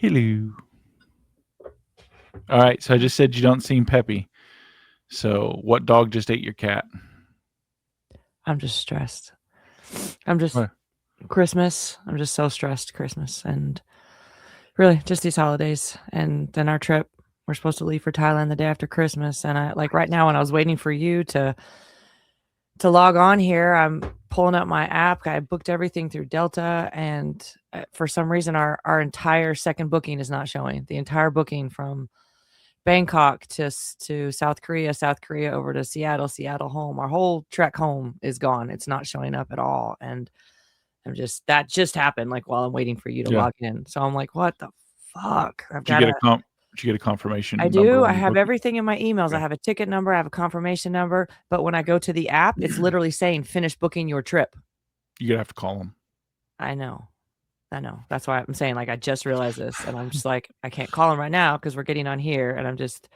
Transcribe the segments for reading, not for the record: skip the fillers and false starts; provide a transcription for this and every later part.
Hello. All right, so I just said you don't seem peppy. So, what dog just ate your cat? I'm just stressed. I'm just What? Christmas. I'm just so stressed. Christmas and really just these holidays, and then our trip. We're supposed to leave for Thailand the day after Christmas, and I like right now when I was waiting for you to log on here, I'm pulling up my app. I booked everything through Delta, and for some reason, our entire second booking is not showing. The entire booking from Bangkok to South Korea over to Seattle home. Our whole trek home is gone. It's not showing up at all, and that just happened like while I'm waiting for you to Yeah. log in. So I'm like, what the fuck? I've Did you got get to. a comp? Did you get a I confirmation number do. on I your have booking? everything in my emails. I Okay. have a ticket number. I have a confirmation number. But when I go to the app, it's literally saying finish booking your trip. You're gonna have to call them. I know. That's why I'm saying, like, I just realized this, and I'm just like, I can't call him right now because we're getting on here, and I'm just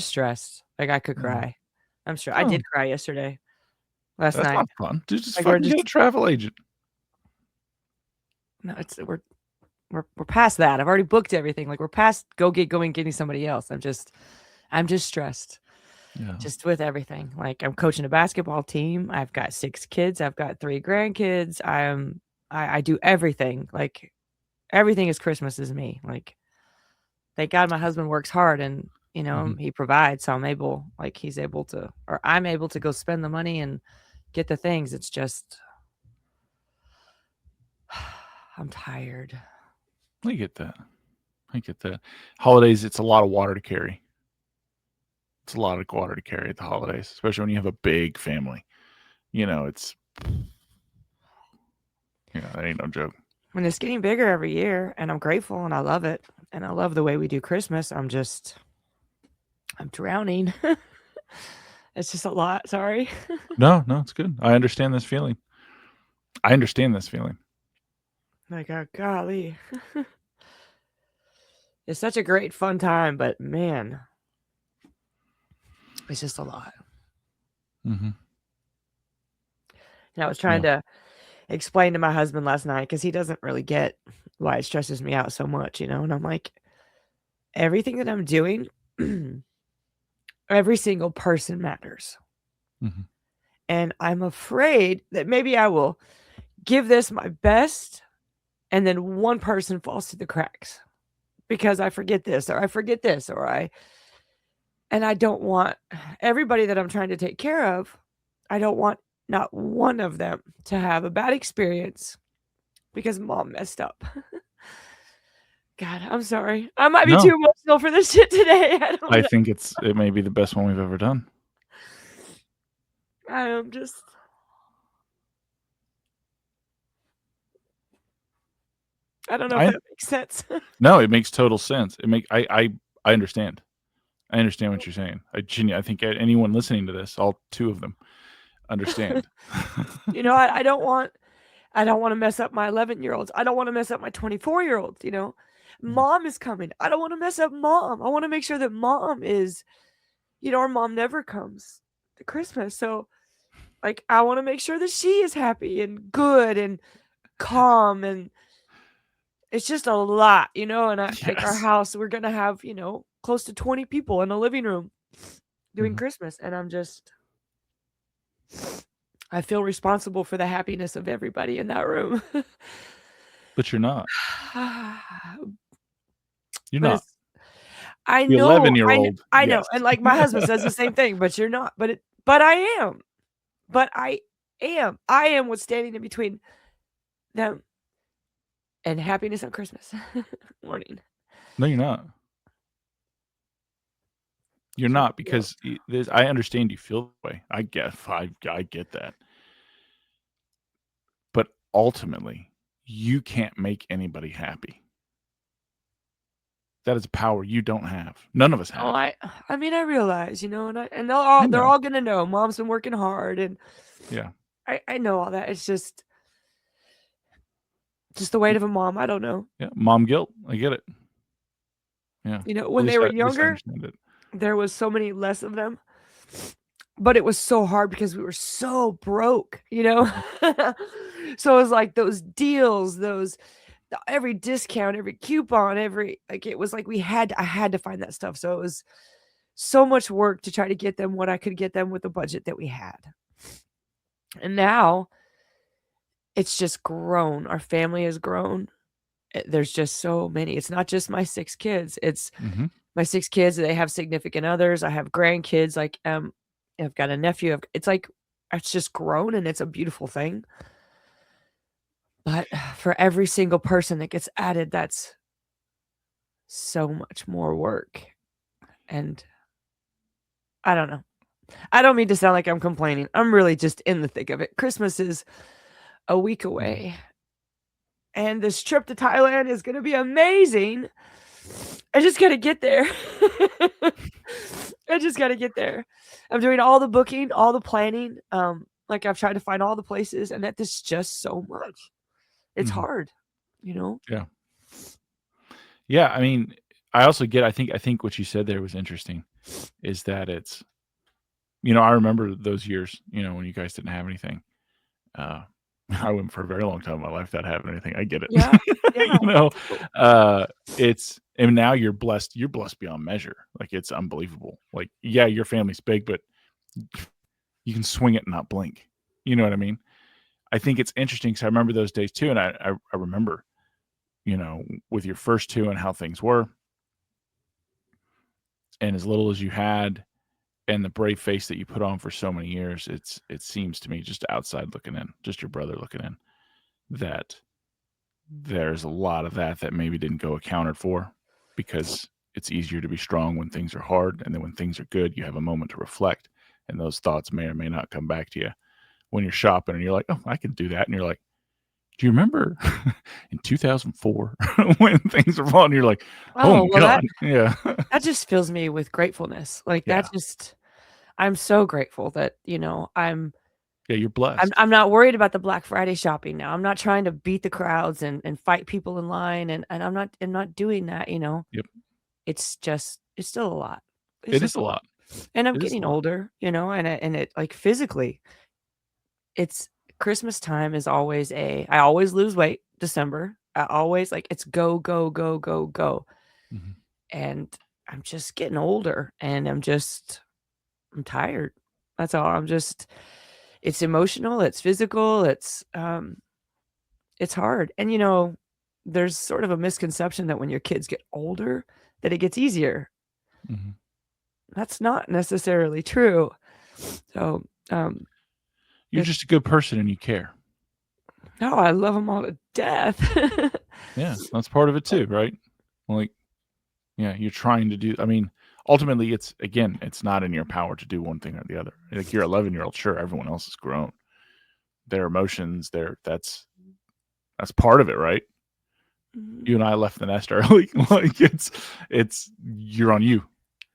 stressed. Like, I could cry. I'm sure I Oh, did cry yesterday, last that's night. not fun. Just Like, we're fucking get a just travel agent. no, it's we're past that. I've already booked everything. Like, we're past going getting somebody else. I'm just stressed. Yeah. Just with everything. Like, I'm coaching a basketball team. I've got 6 kids. I've got 3 grandkids. I do everything. Like, everything is Christmas is me. Like, thank God my husband works hard and, Mm-hmm. he provides. So he's able to, or I'm able to go spend the money and get the things. It's just, I'm tired. I get that. I get that. Holidays, it's a lot of water to carry. It's a lot of water to carry at the holidays, especially when you have a big family. It's that ain't no joke. And it's getting bigger every year, and I'm grateful and I love it. And I love the way we do Christmas. I'm drowning. It's just a lot. Sorry. No, it's good. I understand this feeling. Like, oh, golly. It's such a great fun time, but man, it's just a lot. Mm-hmm. And I was Yeah. trying to explain to my husband last night because he doesn't really get why it stresses me out so much, and I'm like, everything that I'm doing, every single person matters. Mm-hmm. And I'm afraid that maybe I will give this my best and then one person falls through the cracks because I forget this or I forget this and I don't want everybody that I'm trying to take care of, I don't want not one of them to have a bad experience because mom messed up. God, I'm sorry. I might be too No, emotional for this shit today. I don't I know. think it may be the best one we've ever done. I am just I don't know if I that makes sense. No, it makes total sense. I understand. I understand what you're saying. I think anyone listening to this, all two of them, understand. I don't want to mess up my 11-year-olds. I don't want to mess up my 24-year-olds, Mom is coming. I don't want to mess up mom. I want to make sure that mom is, our mom never comes to Christmas. So, like, I want to make sure that she is happy and good and calm. And it's just a lot, and like our Yes. house, we're going to have, close to 20 people in the living room doing Mhm. Christmas. And I feel responsible for the happiness of everybody in that room. But you're not. You're But not. it's I The know, 11-year-old, I know, yes. and, like, my husband says the same thing, "But you're not." But I am. But I am. I am what's standing in between them and happiness on Christmas morning. No, you're not. You're So, not you know, because I understand you feel that way. I get that. But ultimately, you can't make anybody happy. That is a power you don't have. None of us oh, have. I mean, I realize, and I they're know. all gonna know mom's been working hard, and Yeah. I know all that. It's just the weight of a mom. I don't know. Yeah. Mom guilt. I get it. Yeah. When they were At least I younger, understand it. there was so many less of them. But it was so hard because we were so broke. Mhm. So it was like those deals, those every discount, every coupon, every like it was like I had to find that stuff. So it was so much work to try to get them what I could get them with the budget that we had. And now it's just grown. Our family has grown. There's just so many. It's not just my 6 kids. It's Mm-hmm. my 6 kids, they have significant others. I have grandkids, like, I've got a nephew. It's like it's just grown and it's a beautiful thing. But for every single person that gets added, that's so much more work. And I don't know. I don't mean to sound like I'm complaining. I'm really just in the thick of it. Christmas is a week away. And this trip to Thailand is going to be amazing. I just got to get there. I just got to get there. I'm doing all the booking, all the planning. Like I've tried to find all the places, and that is just so much. It's hard, you know? Yeah. Yeah. I mean, I also get, I think what you said there was interesting is that it's, I remember those years, when you guys didn't have anything. I went for a very long time in my life without having anything. I get it. Yeah. Yeah. And now you're blessed beyond measure. Like it's unbelievable. Like, yeah, your family's big, but you can swing it and not blink. You know what I mean? I think it's interesting because I remember those days too. And I remember, with your first 2 and how things were and as little as you had and the brave face that you put on for so many years, it seems to me just outside looking in, just your brother looking in, that there's a lot of that maybe didn't go accounted for because it's easier to be strong when things are hard. And then when things are good, you have a moment to reflect. And those thoughts may or may not come back to you when you're shopping and you're like, oh, I can do that. And you're like, do you remember in 2004 when things were falling? You're like, oh my God. Yeah. That just fills me with gratefulness. Like Yeah. I'm so grateful that, Yeah, you're blessed. I'm not worried about the Black Friday shopping now. I'm not trying to beat the crowds and fight people in line and I'm not doing that, Yep. It's still a lot. It is a lot. And I'm getting older, and it like physically, it's Christmas time is always I always lose weight December. I always like it's go, go, go, go, go. Mhm. And I'm just getting older and I'm tired. That's all. It's emotional, it's physical, it's hard. And there's sort of a misconception that when your kids get older, that it gets easier. Mhm. That's not necessarily true. So, You're just a good person and you care. no, I love them all to death. Yeah, that's part of it too, right? Like, yeah, you're trying to do. I mean, ultimately, it's not in your power to do one thing or the other. Like your 11-year-old, sure, everyone else has grown. Their emotions, that's part of it, right? You and I left the nest early. Like you're on you.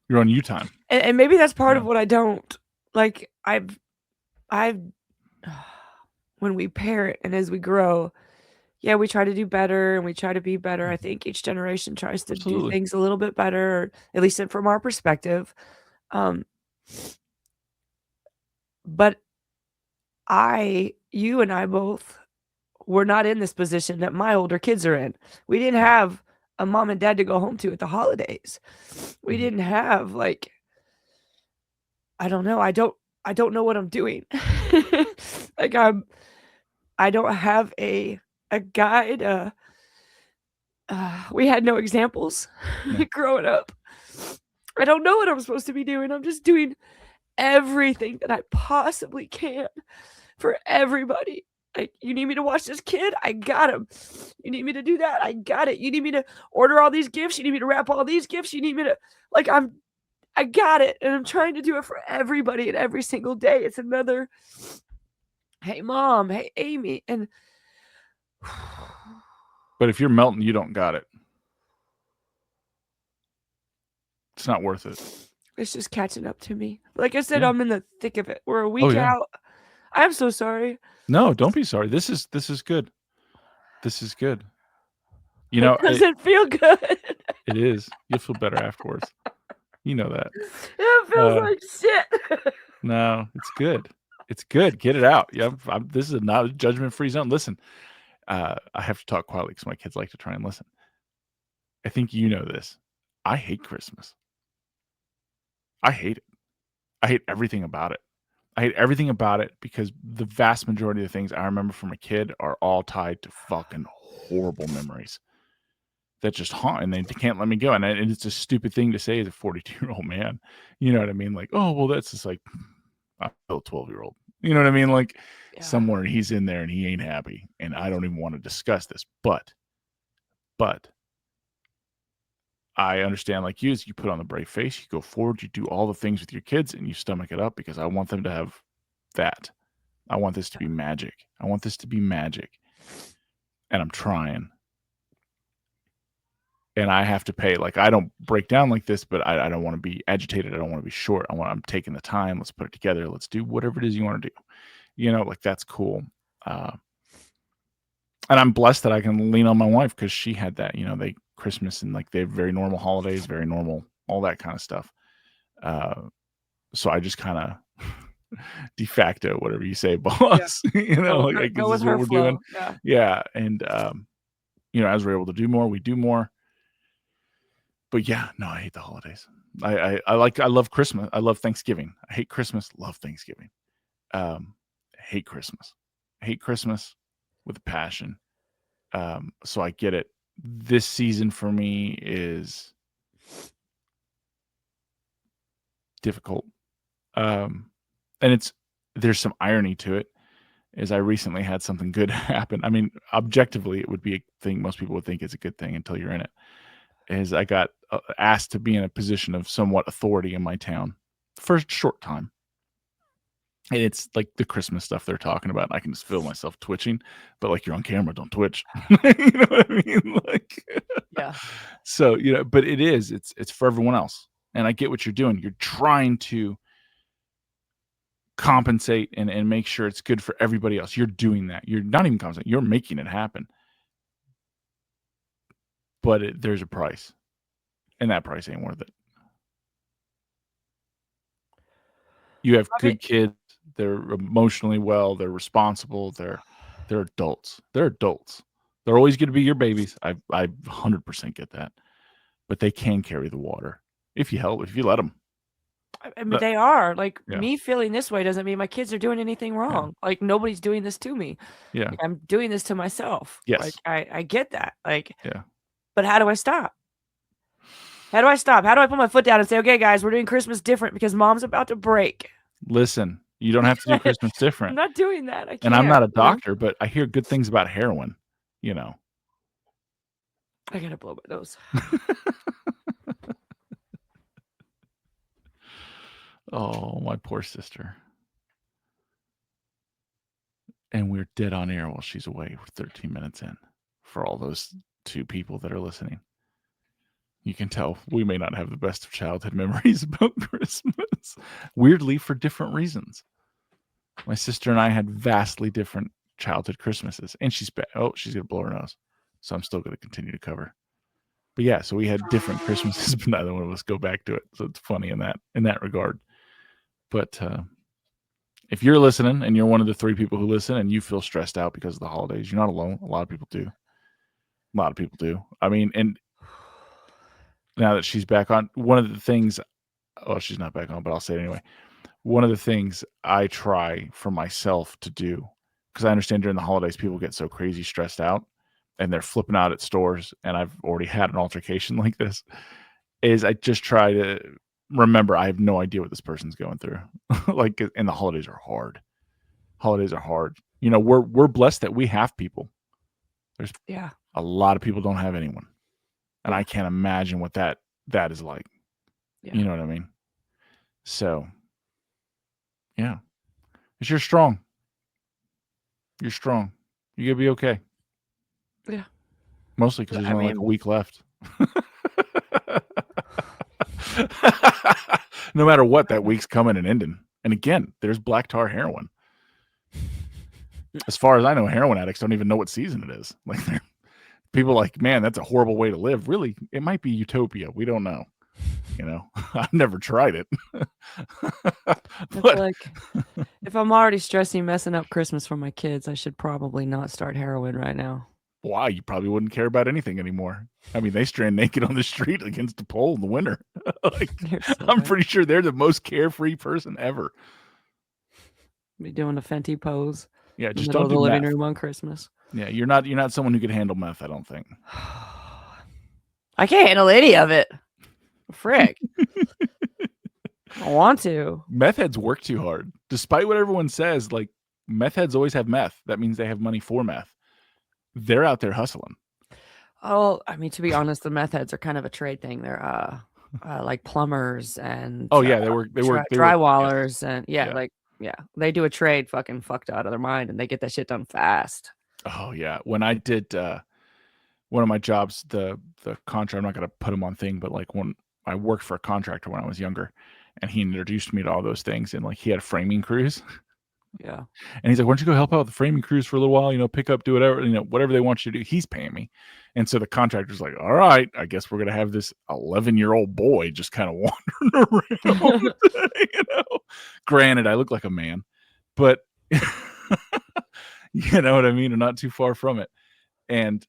You're on you time. And maybe that's part of what I don't like. I've when we parent and as we grow, yeah, we try to do better and we try to be better. I think each generation tries to do things a little bit better, at least from our perspective. But you and I both were not in this position that my older kids are in. We didn't have a mom and dad to go home to at the holidays. We didn't have I don't know. I don't know what I'm doing. Like I don't have a guide. We had no examples growing up. I don't know what I'm supposed to be doing. I'm just doing everything that I possibly can for everybody. Like, you need me to watch this kid? I got him. You need me to do that? I got it. You need me to order all these gifts? You need me to wrap all these gifts? You need me to I got it. And I'm trying to do it for everybody and every single day. It's another, hey, Mom, hey, Amy. And but if you're melting, you don't got it. It's not worth it. It's just catching up to me. Like I said, I'm in the thick of it. We're a week out. I'm so sorry. No, don't be sorry. This is good. This is good. It doesn't feel good. It is. You'll feel better afterwards. You know that. It feels like shit. No, it's good. It's good. Get it out. Yeah, this is not a judgment-free zone. Listen, I have to talk quietly because my kids like to try and listen. I think you know this. I hate Christmas. I hate it. I hate everything about it. I hate everything about it because the vast majority of the things I remember from a kid are all tied to fucking horrible memories that just haunt and they can't let me go. And it's a stupid thing to say as a 42-year-old man. You know what I mean? Like, oh, well, that's just like, I'm still a 12-year-old. You know what I mean? Like, Yeah. somewhere he's in there and he ain't happy. And I don't even want to discuss this. But I understand, like you, is you put on the brave face, you go forward, you do all the things with your kids, and you stomach it up because I want them to have that. I want this to be magic. I want this to be magic. And I'm trying. And I have to pay. Like, I don't break down like this, but I don't want to be agitated. I don't want to be short. I'm taking the time. Let's put it together. Let's do whatever it is you want to do. You know, like that's cool. Uh, and I'm blessed that I can lean on my wife because she had that. You know, they Christmas and like they have very normal holidays, very normal, all that kind of stuff. So I just kind of de facto, whatever you say, Yeah. boss. You know, like Go because this with is what her we're doing. flow. Yeah. Yeah, and you know, as we're able to do more, we do more. But yeah, no, I hate the holidays. I love Christmas. I love Thanksgiving. I hate Christmas. Love Thanksgiving. Hate Christmas. Hate Christmas with a passion. So I get it. This season for me is difficult. And there's some irony to it. Is I recently had something good happen. I mean, objectively, it would be a thing most people would think is a good thing until you're in it. Is I got asked to be in a position of somewhat authority in my town for a short time. And it's like the Christmas stuff they're talking about. I can just feel myself twitching, but like you're on camera, don't twitch. You know what I mean? Like, Yeah. so you know, but it's for everyone else. And I get what you're doing. You're trying to compensate and make sure it's good for everybody else. You're doing that. You're not even compensating. You're making it happen. But there's a price, and that price ain't worth it. You have I mean, good kids. They're emotionally well. They're responsible. They're adults. They're adults. They're always going to be your babies. I 100% get that. But they can carry the water if you help. If you let them. I mean, they are. Like, Yeah. me feeling this way doesn't mean my kids are doing anything Yeah. wrong. Like, nobody's doing this to me. Yeah. Like, I'm doing this to myself. Like, Yes. I get that. Like, Yeah. but how do I stop? How do I stop? How do I put my foot down and say, okay, guys, we're doing Christmas different because mom's about to break? Listen, you don't have to do Christmas I'm different. not doing that. I And I'm can't. not a doctor, but I hear good things about heroin. You know. I gotta blow my nose. Oh, my poor sister. And we're dead on air while she's away. We're 13 minutes in for all those 2 people that are listening. You can tell we may not have the best of childhood memories about Christmas. Weirdly, for different reasons. My sister and I had vastly different childhood Christmases. And she's she's going to blow her nose. So I'm still going to continue to cover. But yeah, so we had different Christmases, but neither one of us go back to it. So it's funny in that regard. But if you're listening and you're one of the 3 people who listen and you feel stressed out because of the holidays, you're not alone. A lot of people do. A lot of people do. I mean, and now that she's back on, one of the things, oh, she's not back on, but I'll say it anyway. One of the things I try for myself to do, because I understand during the holidays, people get so crazy stressed out and they're flipping out at stores. And I've already had an altercation like this, is I just try to remember I have no idea what this person's going through. Like, and the holidays are hard. Holidays are hard. You know, we're blessed that we have people. There's Yeah. a lot of people don't have anyone. And Yeah. I can't imagine what that is like. Yeah. You know what I mean? So, yeah. But you're strong. You're strong. You're gonna be okay. Yeah. Mostly because there's I only like a mean, week left. No matter what, that week's coming and ending. And again, there's black tar heroin. As far as I know, heroin addicts don't even know what season it is. Like, people are like, man, that's a horrible way to live. Really, it might be utopia. We don't know. You know, I've never tried it. It's But like, if I'm already stressing messing up Christmas for my kids, I should probably not start heroin right now. why? You probably wouldn't care about anything anymore. I mean, they strand naked on the street against the pole in the winter. Like, You're so I'm right. pretty sure they're the most carefree person ever. Be doing a Fenty pose Yeah, in the just middle don't of the do living meth. room on Christmas. Yeah, you're not someone who could handle meth, I don't think. I can't handle any of it. Frick. I want to. Meth heads work too hard. Despite what everyone says, like, meth heads always have meth. That means they have money for meth. They're out there hustling. Oh, I mean, to be honest, the meth heads are kind of a trade thing. They're like plumbers and Oh yeah, they work. Yeah, drywallers and yeah. they do a trade fucking fucked out of their mind and they get that shit done fast. Oh yeah. When I did one of my jobs, the contract, I'm not gonna put him on thing, but like when I worked for a contractor when I was younger, and he introduced me to all those things, and like he had framing crews. Yeah. And he's like, "Why don't you go help out with the framing crews for a little while? You know, pick up, do whatever, you know, whatever they want you to do." He's paying me, and so the contractor's like, "All right, I guess we're gonna have this 11-year-old boy just kind of wandering around." You know, granted, I look like a man, but you know what I mean. I'm not too far from it, and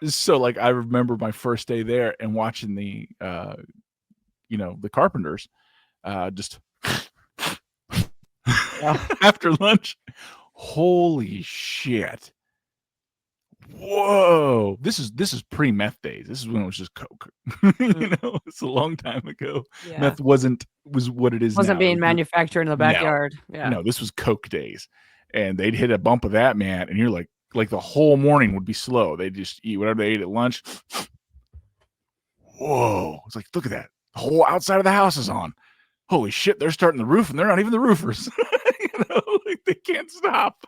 so like I remember my first day there and watching the the carpenters just Yeah. after lunch. Holy shit. Whoa. This is pre-meth days. This is when it was just coke. It's a long time ago. Yeah. Meth was what it is now. Wasn't being manufactured in the backyard. Yeah. No, this was coke days. And they'd hit a bump of that, man, and you're like the whole morning would be slow. They'd just eat whatever they ate at lunch. Whoa. It's like, look at that. The whole outside of the house is on. Holy shit, they're starting the roof and they're not even the roofers. Like they can't stop.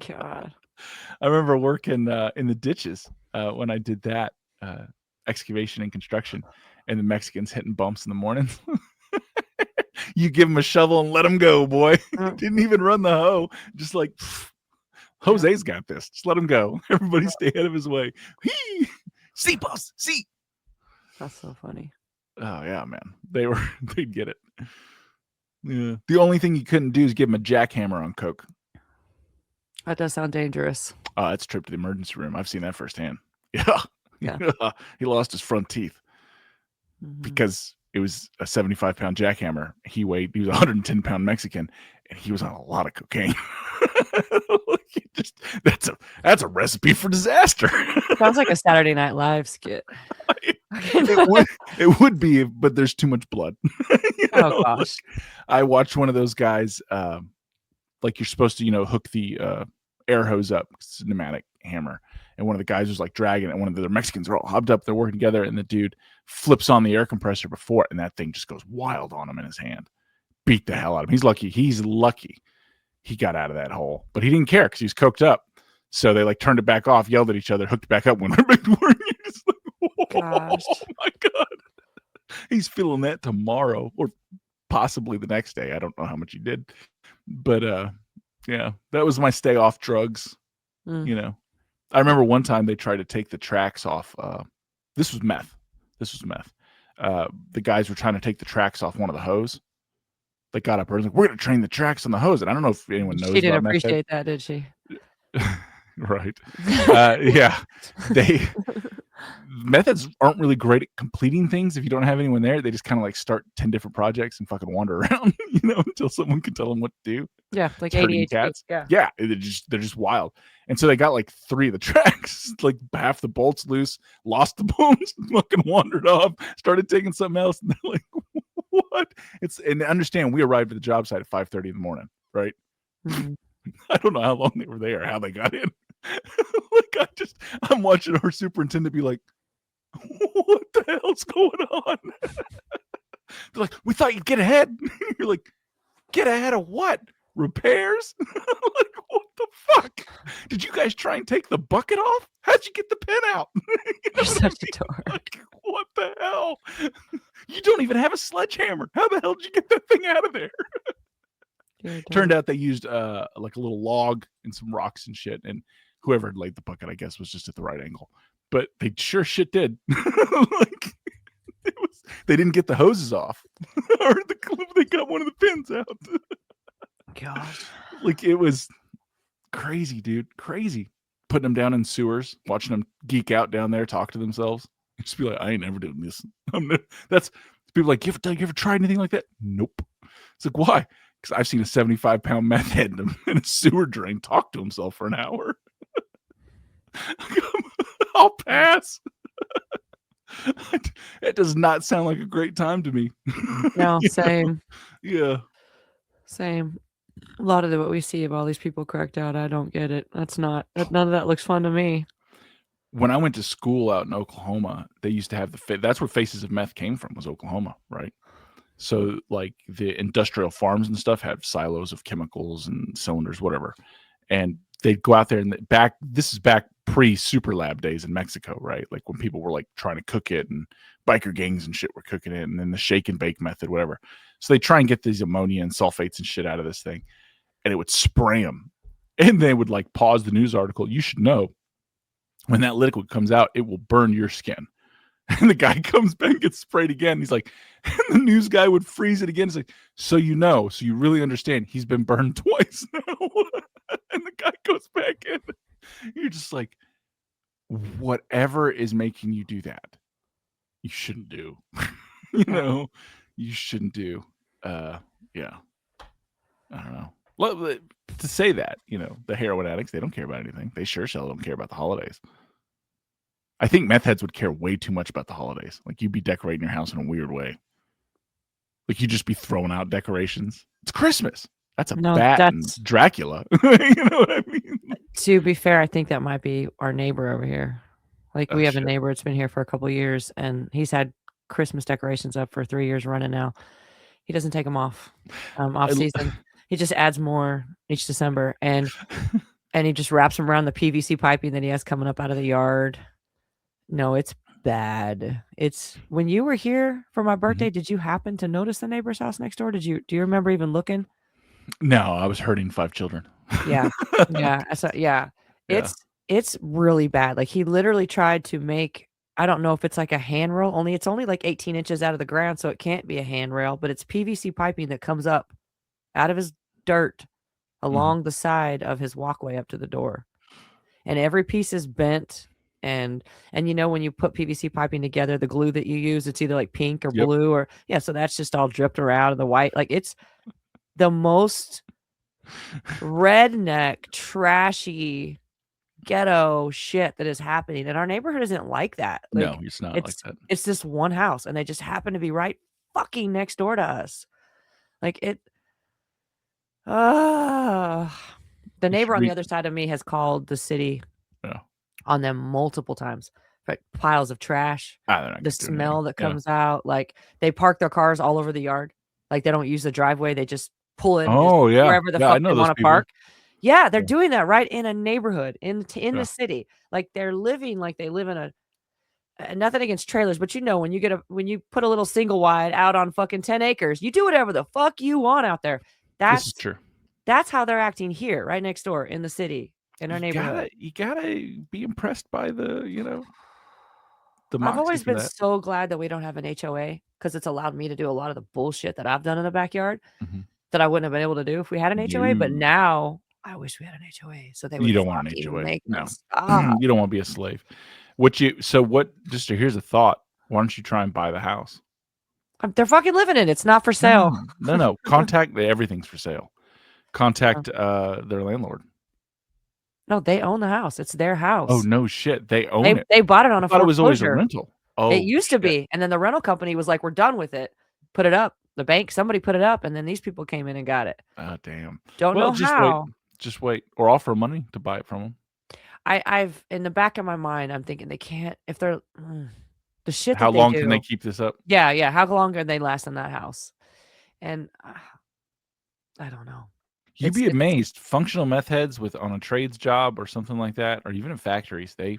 God. I remember working in the ditches when I did that excavation and construction, and the Mexicans hitting bumps in the mornings. You give them a shovel and let them go, boy. Didn't even run the hoe. Just like, Jose's got this. Just let him go. Everybody stay out of his way. See, boss, see. That's so funny. Oh yeah, man. They'd get it. Yeah. The only thing you couldn't do is give him a jackhammer on coke. That does sound dangerous. That's a trip to the emergency room. I've seen that firsthand. Yeah. He lost his front teeth because it was a 75-pound jackhammer. He was a 110-pound Mexican, and he was on a lot of cocaine. That's a recipe for disaster. Sounds like a Saturday Night Live skit. It would be, but there's too much blood. Oh gosh. I watched one of those guys, like you're supposed to, hook the air hose up. It's a pneumatic hammer. And one of the guys was like dragging it. One of the Mexicans are all hubbed up. They're working together. And the dude flips on the air compressor before it. And that thing just goes wild on him in his hand. Beat the hell out of him. He's lucky he got out of that hole. But he didn't care because he was coked up. So they like turned it back off, yelled at each other, hooked it back up, went right back to work. Gosh. Oh my God. He's feeling that tomorrow or possibly the next day. I don't know how much he did. But yeah, that was my stay off drugs. I remember one time they tried to take the tracks off. This was meth. The guys were trying to take the tracks off one of the hose. They got up and was like, "We're going to train the tracks on the hose." And I don't know if anyone knows. She didn't appreciate that, did she? Right. Yeah. Methods aren't really great at completing things if you don't have anyone there. They just kind of like start 10 different projects and fucking wander around, until someone can tell them what to do. Yeah, like ADHD. Cats. Yeah, they're just wild. And so they got like 3 of the tracks, like half the bolts loose, lost the booms, fucking wandered off, started taking something else, and they're like, "What?" And understand, we arrived at the job site at 5:30 in the morning, right? I don't know how long they were there, how they got in. Like I'm watching our superintendent be like, "What the hell's going on?" They're like, "We thought you'd get ahead." You're like, "Get ahead of what? Repairs?" Like, what the fuck? Did you guys try and take the bucket off? How'd you get the pin out? You're such a dork. Like, what the hell? You don't even have a sledgehammer. How the hell did you get that thing out of there? Turned out they used like a little log and some rocks and shit, and whoever had laid the bucket, I guess, was just at the right angle. But they sure shit did. Like They didn't get the hoses off, or they got one of the pins out. Gosh. Like, it was crazy, dude. Crazy. Putting them down in sewers, watching them geek out down there, talk to themselves. Just be like, I ain't never doing this. That's people like, you ever tried anything like that? Nope. It's like, why? Because I've seen a 75-pound meth head in a sewer drain talk to himself for an hour. I'll pass. It does not sound like a great time to me. No, same. Yeah. Same. A lot of what we see of all these people cracked out, I don't get it. None of that looks fun to me. When I went to school out in Oklahoma, they used to have that's where Faces of Meth came from, was Oklahoma, right? So, like, the industrial farms and stuff have silos of chemicals and cylinders, whatever. And they'd go out there and this is back pre-super lab days in Mexico, right? Like when people were like trying to cook it and biker gangs and shit were cooking it, and then the shake and bake method, whatever. So they try and get these ammonia and sulfates and shit out of this thing, and it would spray them. And they would like pause the news article. You should know when that liquid comes out, it will burn your skin. And the guy comes back and gets sprayed again. He's like, and the news guy would freeze it again. He's like, so you really understand he's been burned twice now. And the guy goes back in. You're just like, whatever is making you do that, you shouldn't do. You shouldn't do. Yeah. I don't know. Well, to say that, the heroin addicts, they don't care about anything. They sure shall don't care about the holidays. I think meth heads would care way too much about the holidays. Like, you'd be decorating your house in a weird way. Like, you'd just be throwing out decorations. It's Christmas. That's a bat and Dracula. You know what I mean? To be fair, I think that might be our neighbor over here. Like, we have a neighbor that's been here for a couple of years, and he's had Christmas decorations up for 3 years running now. He doesn't take them off season. He just adds more each December, and he just wraps them around the PVC piping that he has coming up out of the yard. No, it's bad. It's when you were here for my birthday, did you happen to notice the neighbor's house next door? Do you remember even looking? No, I was hurting 5 children. Yeah. Yeah. So, yeah. It's really bad. Like, he literally tried to make, I don't know if it's like a handrail, it's only like 18 inches out of the ground, so it can't be a handrail, but it's PVC piping that comes up out of his dirt along the side of his walkway up to the door. And every piece is bent. And when you put PVC piping together, the glue that you use, it's either like pink or blue or so that's just all dripped around in the white. Like, it's the most redneck, trashy, ghetto shit that is happening. And our neighborhood isn't like that. Like, no, it's not like that. It's this one house, and they just happen to be right fucking next door to us. Like, the neighbor on the other side of me has called the city on them multiple times. Piles of trash, the smell that comes out. Like, they park their cars all over the yard. Like, they don't use the driveway. They just pull in wherever the fuck they want to park. Yeah, they're doing that right in a neighborhood in the city. Like, they're living like they live in a nothing against trailers, but when you put a little single wide out on fucking 10 acres, you do whatever the fuck you want out there. This is true. That's how they're acting here, right next door in the city, in our neighborhood. You gotta be impressed by the I've always been so glad that we don't have an HOA, because it's allowed me to do a lot of the bullshit that I've done in the backyard that I wouldn't have been able to do if we had an HOA. But now I wish we had an HOA, so they would. You don't want an HOA. No, stop. You don't want to be a slave. Just here's a thought. Why don't you try and buy the house? They're fucking living in it. It's not for sale. No. Contact everything's for sale. Contact their landlord. No, they own the house. It's their house. Oh, no shit. They own it. They bought it on a foreclosure. It was always a rental. Oh, it used to be. And then the rental company was like, we're done with it. Put it up. The bank, somebody put it up, and then these people came in and got it. Oh, damn. Don't know how. Just wait. Or offer money to buy it from them. I've in the back of my mind, I'm thinking they can't, if they're the shit. How long can they keep this up? Yeah. How long can they last in that house? And I don't know. You'd be amazed. Functional meth heads on a trades job or something like that, or even in factories, they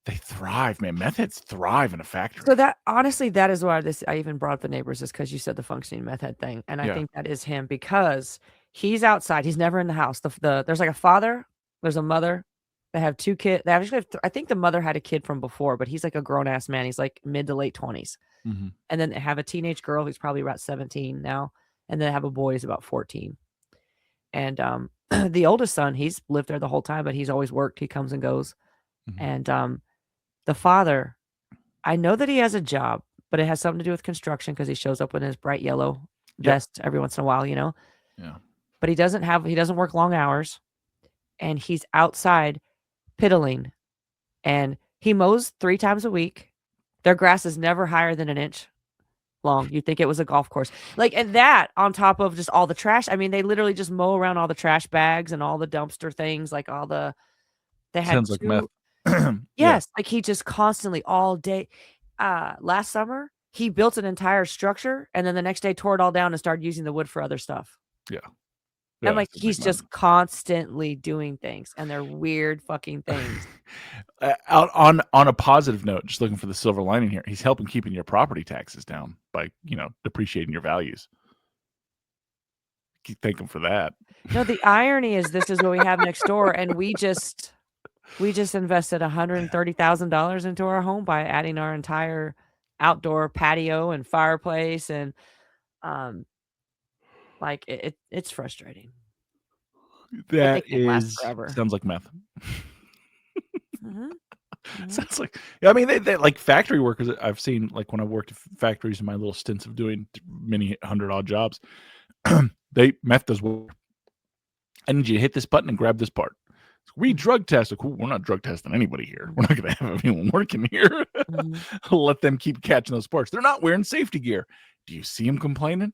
thrive, man. Meth heads thrive in a factory. So that, honestly, that is why I even brought up the neighbors, is because you said the functioning meth head thing, and I think that is him, because he's outside. He's never in the house. There's like a father, there's a mother, They have 2 kids. They actually have I think the mother had a kid from before, but he's like a grown ass man. He's like mid to late 20s. Mhm. And then they have a teenage girl who's probably about 17 now, and then they have a boy who's about 14. And, the oldest son, he's lived there the whole time, but he's always worked. He comes and goes. Mhm. And, the father, I know that he has a job, but it has something to do with construction because he shows up in his bright yellow Yep. vest every once in a while, you know? Yeah. But he doesn't work long hours, and he's outside piddling, and he mows 3 times a week. Their grass is never higher than an inch long. You'd think it was a golf course. Like, and that on top of just all the trash. I mean, they literally just mow around all the trash bags and all the dumpster things, like all the they had Sounds like meth. 2. Yeah. Yes, like, he just constantly all day. Last summer, he built an entire structure, and then the next day tore it all down and started using the wood for other stuff. Yeah. I'm Yeah, like, it's a big he's money. just constantly doing things, and they're weird fucking things. Out on a positive note, just looking for the silver lining here, he's helping keeping your property taxes down by, depreciating your values. Thank him for that. No, the irony is this is what we have next door, and we just invested $130,000 into our home by adding our entire outdoor patio and fireplace, and, um, like, it's frustrating, but they That can't last is forever. sounds like meth. Mhm, mhm, Sounds like yeah, I mean, they like factory workers I've seen, like, when I worked at factories in my little stints of doing many 100 odd jobs, meth does work. "I need you to hit this button and grab this part." "We mm, drug test." Like, "Cool, we're not drug testing anybody here. We're not gonna have anyone working here." mhm, Let them keep catching those parts. They're not wearing safety gear. Do you see him complaining?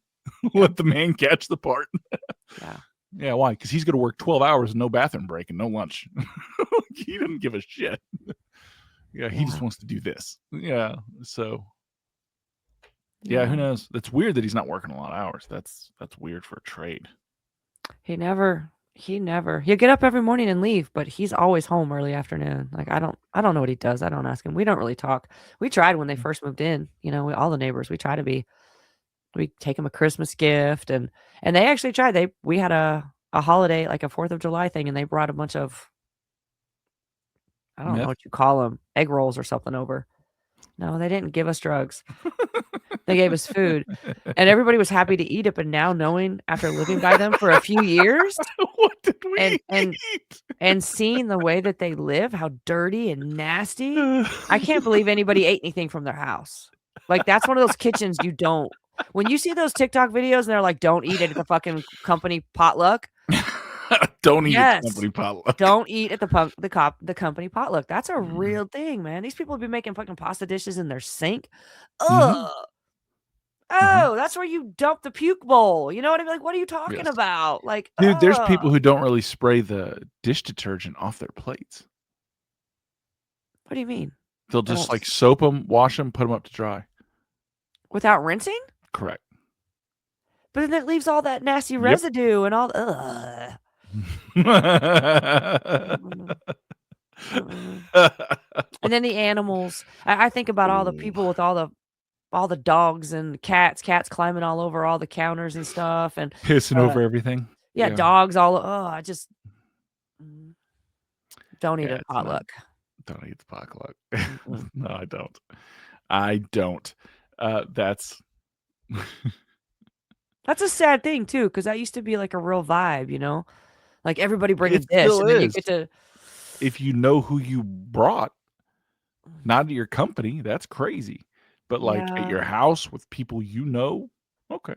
yeah, Let the man catch the part. yeah, Yeah, why? Because he's gonna work 12 hours and no bathroom break and no lunch. He doesn't give a shit. Yeah, he just yeah, wants to do this. Yeah, so yeah, who yeah. knows? It's weird that he's not working a lot of hours. That's weird for a trade. He never he'll get up every morning and leave, but he's always home early afternoon. Like, I don't know what he does. I don't ask him. We don't really talk. We tried when they first moved in, all the neighbors, we take him a Christmas gift, and they actually tried. We had a holiday, like a 4th of July thing, and they brought a bunch of, I don't know Meth? what you call them, egg rolls or something over. No, they didn't give us drugs. They gave us food, and everybody was happy to eat it, but now knowing after living by them for a few years What did and we and eat? and seeing the way that they live, how dirty and nasty, I can't believe anybody ate anything from their house. Like, that's one of those kitchens you don't when you see those TikTok videos and they're like, "Don't eat it at the fucking company potluck." Don't eat at the Yes. company potluck. Don't eat at the company potluck. That's a Mhm. real thing, man. These people be making fucking pasta dishes in their sink. Mhm. Ugh. Mhm. Oh, that's where you dump the puke bowl. You know what I mean? Like, what are you talking Yes. about? Like, Dude, there's people ugh. who don't really spray the dish detergent off their plates. What do you mean? They'll They just, won't like, soap them, wash them, put them up to dry. without rinsing? Correct. But then it leaves all that nasty Yep. residue and all ugh. Mm-mm, mm-mm. And then the animals. I think about all the Ooh. people with all the dogs and cats climbing all over all the counters and stuff, and, Pissing uh, over everything. yeah, Yeah. dogs all I just mm, don't eat Yeah, at a it's not potluck. don't eat the potluck. Mm-mm. No, I don't. I don't. That's That's a sad thing too, because that used to be like a real vibe, you know? Like, everybody bring a it dish, still and then you is. get to If you know who you brought, not at your company, that's crazy. But, like, at your yeah. house with people okay,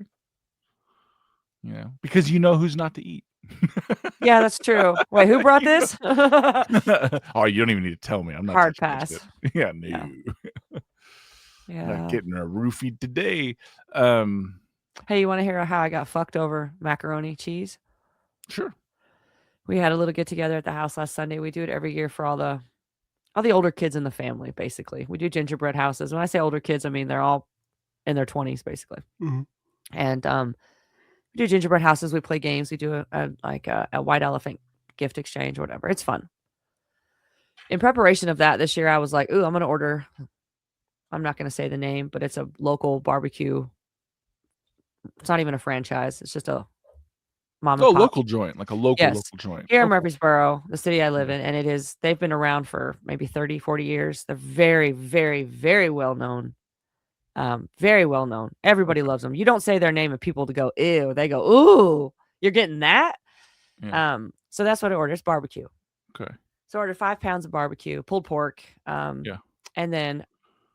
because you know who's not to eat. Yeah, that's true. Wait, who brought You know this? Oh, you don't even need to tell me, I'm not Hard touching that shit. pass. Yeah, Yeah. no. Not Yeah. getting a roofie today. Um, Hey, you wanna hear how I got fucked over macaroni cheese? sure. We had a little get together at the house last Sunday. We do it every year for all the older kids in the family, basically. We do gingerbread houses. When I say older kids, I mean they're all in their 20s, basically. Mhm. And, we do gingerbread houses, we play games, we do a white elephant gift exchange or whatever. It's fun. In preparation of that, this year, I was like, "Ooh, I'm gonna order." I'm not gonna say the name, but it's a local barbecue. It's not even a franchise, it's just a mom and Oh, pop. local joint, like a local, Yes. local joint. Here in Okay. Murfreesboro, the city I live Yeah. in, and they've been around for maybe 30, 40 years. They're very, very, very well known. Very well known. Everybody Okay. loves them. You don't say their name and people to go, ew. They go, ooh, you're getting that? Yeah. So that's what I ordered. It's barbecue. Okay. So I ordered 5 pounds of barbecue, pulled pork, Yeah. and then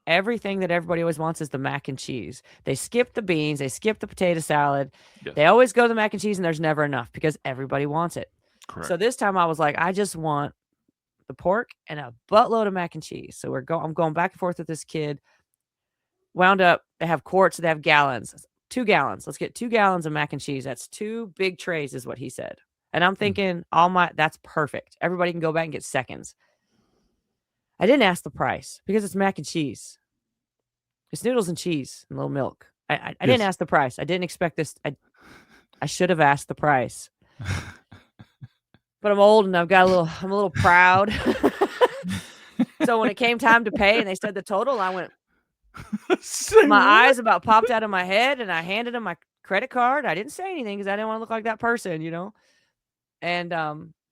everything that everybody always wants is the mac and cheese. They skip the beans, they skip the potato salad. Yes. They always go the mac and cheese, and there's never enough because everybody wants it. So Correct. this time I was like, I just want the pork and a buttload of mac and cheese. So I'm going back and forth with this kid. Wound up, they have quarts, they have gallons. 2 gallons. Let's get 2 gallons of mac and cheese. That's 2 big trays, is what he said. And I'm Mm. thinking, that's perfect. Everybody can go back and get seconds. I didn't ask the price because it's mac and cheese. It's noodles and cheese and a little milk. I didn't Yes. ask the price. I didn't expect this. I should have asked the price. But I'm old and I'm a little proud. So when it came time to pay and they said the total, I went, Say my what? eyes about popped out of my head, and I handed him my credit card. I didn't say anything because I didn't want to look like that person, you know? And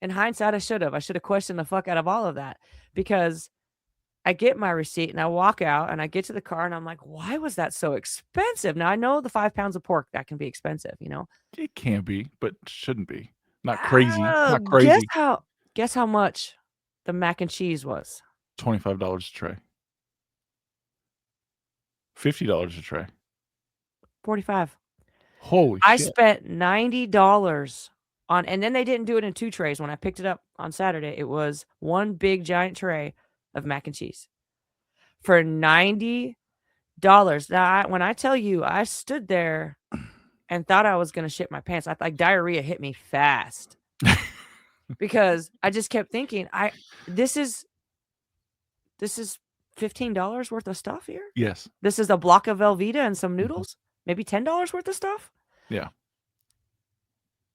in hindsight, I should have. I should have questioned the fuck out of all of that because I get my receipt and I walk out and I get to the car and I'm like, why was that so expensive? Now I know the 5 pounds of pork that can be expensive, you know? It can be, but shouldn't be. Not crazy. Uh, Not guess crazy. how guess how much the mac and cheese was? $25 a tray. $50 a tray. 45. Holy I shit. spent $90 on, and then they didn't do it in 2 trays. When I picked it up on Saturday, it was 1 big giant tray of mac and cheese for $90. Now, when I tell you, I stood there and thought I was gonna shit my pants. I like diarrhea hit me fast because I just kept thinking, this is this is $15 worth of stuff here? Yes. This is a block of Velveeta and some Mhm. noodles? Maybe $10 worth of stuff? Yeah.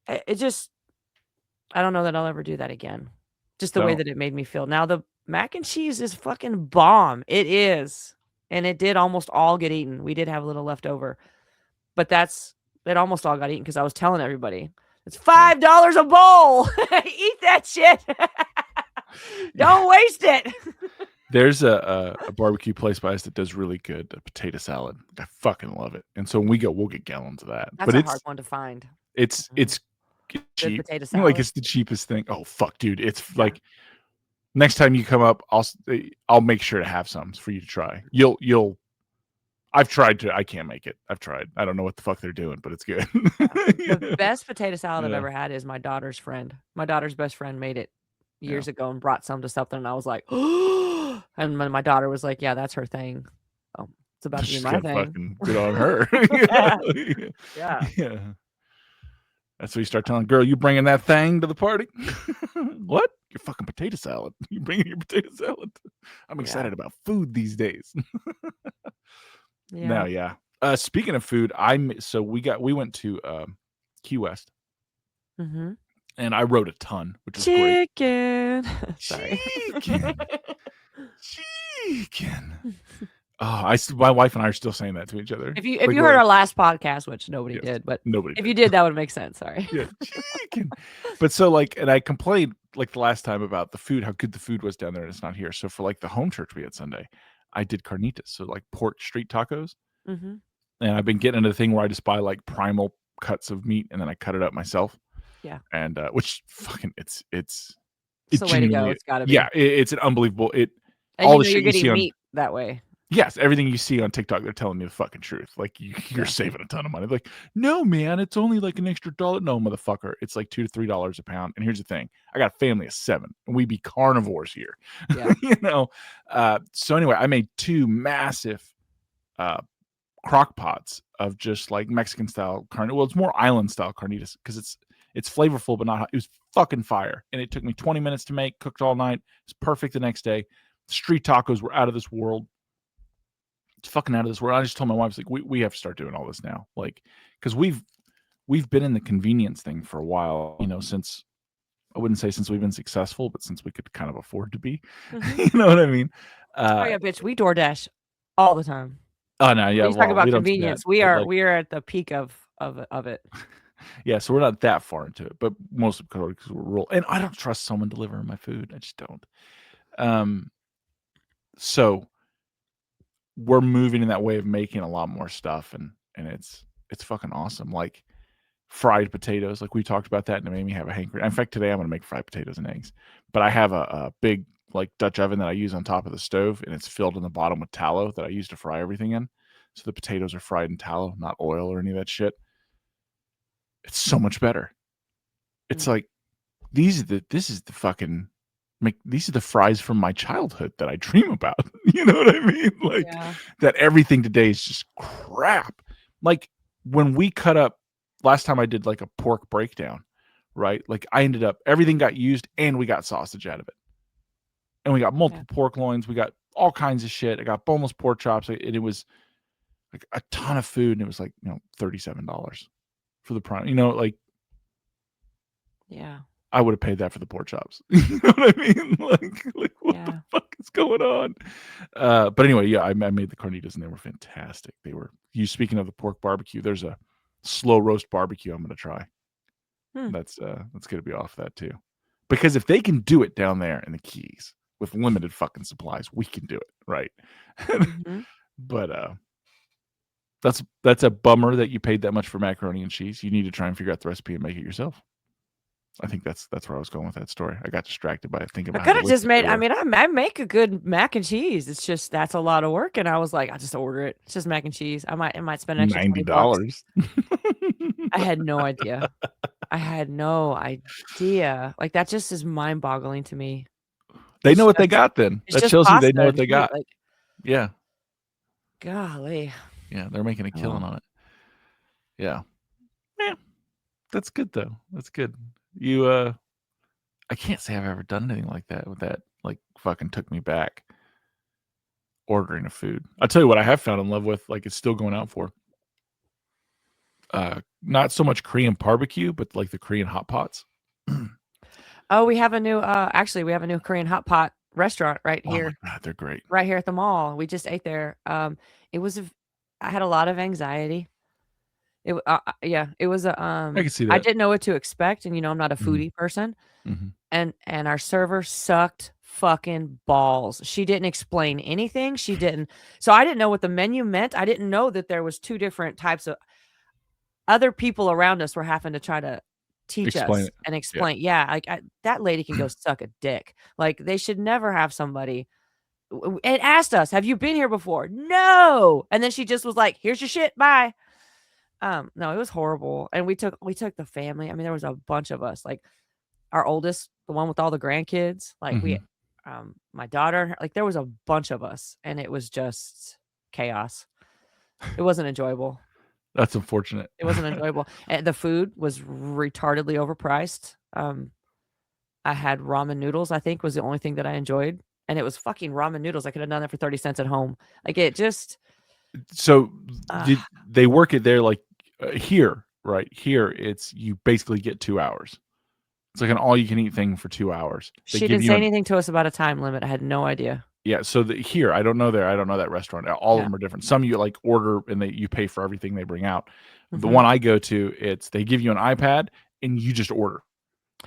It just, I don't know that I'll ever do that again. Just the way Don't. that it made me feel. Now the mac and cheese is fucking bomb. It is. And it did almost all get eaten. We did have a little left over. But it almost all got eaten because I was telling everybody, "It's Yeah. $5 a bowl. Eat that shit. Yeah. Don't waste it." There's a barbecue place by us that does really good potato salad. I fucking love it. And so when we go, we'll get gallons of that. That's But a hard one to find. it's Mhm. it's Good cheap. potato Like, salad. it's the cheapest thing. Oh, fuck, dude. It's Yeah. like next time you come up, I'll make sure to have some for you to try. I've tried to. I can't make it. I've tried. I don't know what the fuck they're doing, but it's good. Yeah. The best potato salad I've Yeah. ever had is my daughter's friend. My daughter's best friend made it Yeah. years ago and brought some to something, and I was like, and my daughter was like, "Yeah, that's her thing." Oh, it's about to be She's my got thing. fucking good on her. Yeah. Yeah. Yeah. Yeah. That's what you start telling girl, you bringing that thing to the party? What? Your fucking potato salad. You bringing your potato salad? I'm Yeah. excited about food these days. No, Yeah. yeah. Speaking of food, we went to Key West Mhm. and I rode a ton, which was great. Chicken. Sorry. Chicken. Chicken. Oh, my wife and I are still saying that to each other. If Like you heard our last podcast, which nobody yes, did, but nobody if did. you did, that would make sense. Sorry. Yeah, chicken. But so like, and I complained like the last time about the food, how good the food was down there, and it's not here. So for like the home church we had Sunday, I did carnitas, so like pork street tacos, Mhm. and I've been getting into the thing where I just buy like primal cuts of meat and then I cut it up myself, Yeah. and which fucking It's it the way to go. genuinely, It's gotta be. yeah, it's an unbelievable And all you the know you're shit you see getting on. meat that way. Yes, everything you see on TikTok, they're telling you the fucking truth. Like you're Yeah. saving a ton of money. Like, no, man, it's only like an extra dollar. No, motherfucker, it's like $2 to $3 a pound. And here's the thing: I got a family of 7, and we be carnivores here. Yeah. You know. So anyway, I made 2 massive uh, crock pots of just like Mexican style carnitas. Well, it's more island style carnitas because it's flavorful, but not hot. It was fucking fire, and it took me 20 minutes to make. Cooked all night. It's perfect the next day. Street tacos were out of this world. It's fucking out of this world. I just told my wife, like, we have to start doing all this now, like, because we've been in the convenience thing for a while, you know, since I wouldn't say since we've been successful, but since we could kind of afford to be, Mhm. you know what I mean? Oh, yeah, bitch, we DoorDash all the time. Oh no, yeah, When you talk well, about we don't do that, convenience, we but are like, we are at the peak of it. Yeah, so we're not that far into it, but mostly because we're rural, and I don't trust someone delivering my food. I just don't. Um, so we're moving in that way of making a lot more stuff, and it's fucking awesome. Like fried potatoes, like we talked about that, and it made me have a hankering. In fact, today I'm gonna make fried potatoes and eggs, but I have a big like Dutch oven that I use on top of the stove, and it's filled in the bottom with tallow that I use to fry everything in. So the potatoes are fried in tallow, not oil or any of that shit. It's so much better. It's Mm. like this is the fucking these are the fries from my childhood that I dream about. You know what I mean? Like Yeah. that everything today is just crap. Like when we cut up last time I did like a pork breakdown, right? Like I ended up everything got used and we got sausage out of it. And we got Yeah. multiple pork loins, we got all kinds of shit. I got boneless pork chops, and it was like a ton of food and it was like, $37 for the prime. Like Yeah. I would have paid that for the pork chops. You know what I mean? Like what the Yeah. fuck is going on? But anyway, yeah, I made the carnitas and they were fantastic. They were you speaking of the pork barbecue, there's a slow roast barbecue I'm gonna try. Hmm. That's gonna be off that too. Because if they can do it down there in the Keys with limited fucking supplies, we can do it, right? Mhm. But that's a bummer that you paid that much for macaroni and cheese. You need to try and figure out the recipe and make it yourself. I think that's where I was going with that story. I got distracted by thinking I about how coulda just delicious they made I were. mean, I make a good mac and cheese. It's just that's a lot of work, and I was like, "I'll just order it. It's just mac and cheese." I might spend an extra 20 bucks. $90. I had no idea. I had no idea. Like, that just is mind-boggling to me. They know what they Just got then. it's That just shows you they pasta know what and they meat, got. like, Yeah. golly. Yeah, they're making a Oh, killing well. on it. Yeah. Yeah, that's good though. That's good. You, I can't say I've ever done anything like that with that, like, fucking took me back, ordering a food. I'll tell you what I have found in love with, like, it's still going out for, not so much Korean barbecue, but, like, the Korean hot pots. Oh, we have a new, actually, we have a new Korean hot pot restaurant Oh my god, they're great. right here at the mall. We just ate there. It was a v I had a lot of anxiety. Yeah, it was I can see I that. didn't know what to expect, and, I'm not a Mhm, foodie person, mhm. and our server sucked fucking balls. She didn't explain anything, she didn't so I didn't know what the menu meant. I didn't know that there was 2 different types of other people around us were having to try to teach Explain us it. and Yeah. explain yeah, like, that lady can go suck a dick. Like, they should never have somebody and asked us, "Have you been here before?" "No!" And then she just was like, "Here's your shit, bye." No, it was horrible, and we took the family. I mean, there was a bunch of us, like, our oldest, the one with all the grandkids, like, Mhm. my daughter, like, there was a bunch of us, and it was just chaos. It wasn't enjoyable. That's unfortunate. It wasn't enjoyable, and the food was retardedly overpriced. I had ramen noodles, I think, was the only thing that I enjoyed, and it was fucking ramen noodles. I could have done that for 30 cents at home. Like, it just, So, uh did they work it there like, here, right? Here, it's you basically get 2 hours. It's like an all you can eat thing for 2 hours. They she give didn't you say an anything to us about a time limit. I had no idea. yeah, so here, I don't know that restaurant. All of Yeah. them are different. Some you, like, order and you pay for everything they bring out. The Mhm. one I go to, it's they give you an iPad and you just order,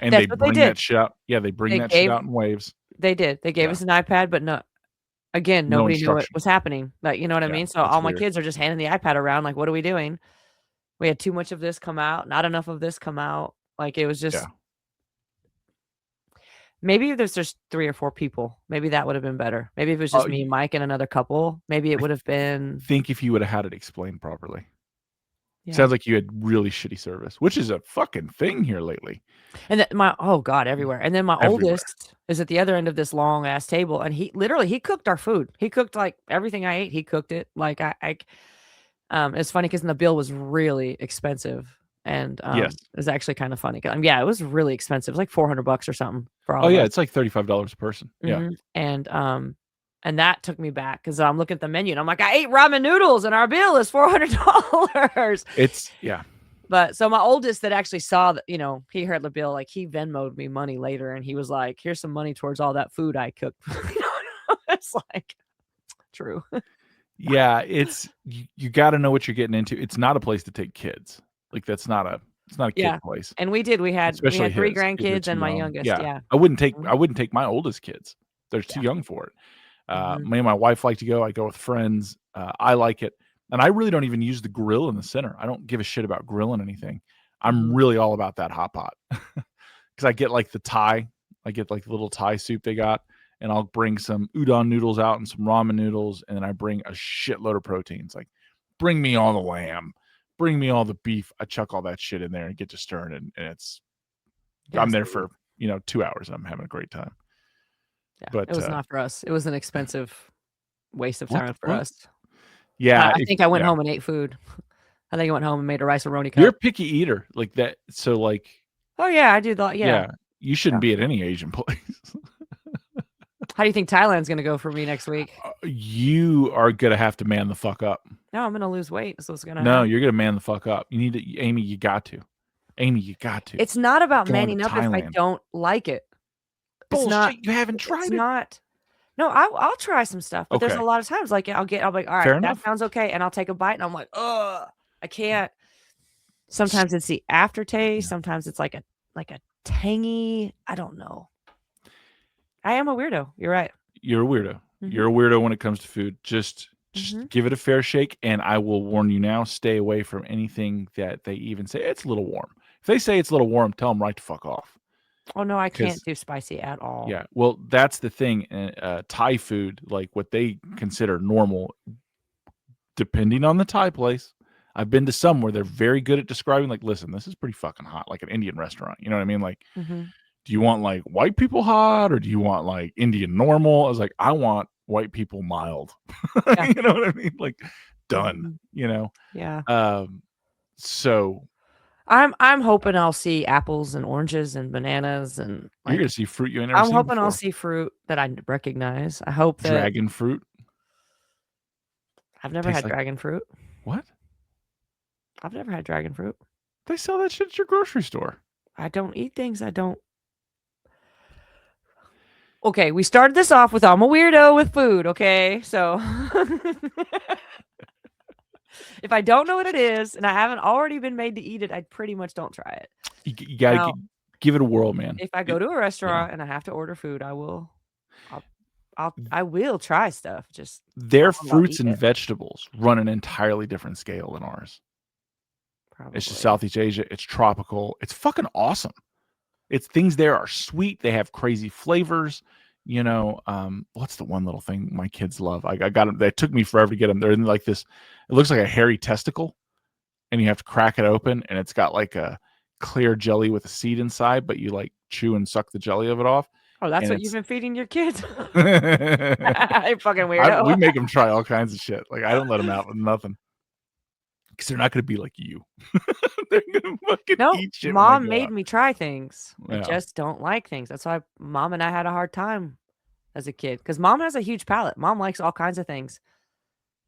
and they That's what they bring did. that shit out yeah, they bring They that shit gave out in waves. they did. They gave Yeah. us an iPad, but no again, No nobody knew what was instructions. happening. Like, you know what I Yeah, mean? So it's all my weird. kids are just handing the iPad around like, "What are we doing?" We had too much of this come out, not enough of this come out. Like, it was Yeah. just maybe if there's just 3 or 4 people, maybe that would have been better. Maybe if it was just me, Y Mike, and another couple, maybe it I would have been think if you woulda had it explained properly. yeah. Sounds like you had really shitty service, which is a fucking thing here lately, And then my oh god, everywhere. And then my everywhere. oldest is at the other end of this long ass table, and he literally he cooked our food. He cooked, like, everything I ate, he cooked it. Like, it's funny because the bill was really expensive, and, Yes. it was actually kinda funny. Yeah, it was really expensive. It was like $400 or something for all Oh, of yeah, us. it's like $35 a person. Yeah. Mhm, and that took me back because 'cause I'm looking at the menu and I'm like, "I ate ramen noodles and our bill is $400." It's yeah. But so my oldest that actually saw that, he heard the bill, like, he Venmoed me money later, and he was like, "Here's some money towards all that food I cooked." It's like, true. Yeah, it's you gotta know what you're getting into. It's not a place to take kids. Like, that's not a It's not a kid Yeah, place, and we had especially 3 his. His are grandkids too and my young. youngest, Yeah, yeah. I Mhm, wouldn't take my oldest kids. They're too yeah, young for it. mhm, Me and my wife like to go. I go with friends. I like it, and I really don't even use the grill in the center. I don't give a shit about grilling anything. I'm mhm. really all about that hot pot because I get like the Thai. I get like the little Thai soup they got, and I'll bring some udon noodles out and some ramen noodles, and then I bring a shitload of proteins. Like, bring me all the lamb, bring me all the beef. I chuck all that shit in there and get to stirring, and it's Yeah, I'm there same. for 2 hours. And I'm having a great time. Yeah, it But was not for us. It was an expensive waste of what the time for fuck? us. Yeah, I think I went yeah. home and ate food. I think I went home and made a rice-a-roni You're a cup. picky eater like that. So like, Oh, yeah, I do the yeah, yeah, you yeah. shouldn't be at any Asian place. How do you think Thailand's gonna go for me next week? You are gonna have to man the fuck up. No, I'm gonna lose weight, is what's gonna No, happen. you're gonna man the fuck up. You need to, Amy. You got to, Amy. You got to. It's not about Going to manning up if I Thailand. don't like it. It's not Bullshit. You haven't it's tried it. not no, I'll try some stuff, but there's a Okay, lot of times, like, I'll be like, fair "Alright, that enough. sounds okay," and I'll take a bite, and I'm like, "Ugh, I can't." Sometimes it's the aftertaste, Yeah. sometimes it's like a tangy I don't know. I am a weirdo, you're right. You're a weirdo. Mhm, You're a weirdo when it comes to food. Just mhm. give it a fair shake, and I will warn you now, stay away from anything that they even say, "It's a little warm." If they say it's a little warm, tell them right to fuck off. Oh, no, I can't Because do spicy at all. yeah, well, that's the thing, Thai food, like, what they consider normal, depending on the Thai place. I've been to some where they're very good at describing, like, "Listen, this is pretty fucking hot," like an Indian restaurant, you know what I mean? Like, Mhm. "Do you want, like, white people hot, or do you want, like, Indian normal?" I was like, "I want white people mild." Yeah. You know what I mean? Like, done, Mhm. you know? Yeah. Um, so I'm hoping I'll see apples and oranges and bananas and, you're like gonna see fruit you ain't never I'm seen hoping I'll before. see fruit that I recognize. I hope that Dragon fruit I've never tastes had like dragon fruit. what? I've never had dragon fruit. They sell that shit at your grocery store. I don't eat things I don't Okay, we started this off with I'm a weirdo with food, okay? So if I don't know what it is and I haven't already been made to eat it, I pretty much don't try it. You gotta Now, give it a whirl, man. if I go It to a yeah. restaurant and I have to order food, I'll I will try stuff, just I Their don't know if I'll fruits eat and it, vegetables run an entirely different scale than ours. It's just probably. Southeast Asia, it's tropical, it's fucking awesome. It's things there are sweet, they have crazy flavors, what's the one little thing my kids love? I got them. They took me forever to get them. They're in, like, this it looks like a hairy testicle, and you have to crack it open, and it's got, like, a clear jelly with a seed inside, but you, like, chew and suck the jelly of it off, Oh, that's and what you've it's been feeding your kids? I You fucking weirdo. we make them try all kinds of shit. Like, I don't let them out with nothing because 'cause they're not gonna be like you. They're gonna fucking No, eat shit when they mom go made out. me try things. I Yeah. just don't like things. That's why mom and I had a hard time as a kid, because mom has a huge palate. Mom likes all kinds of things.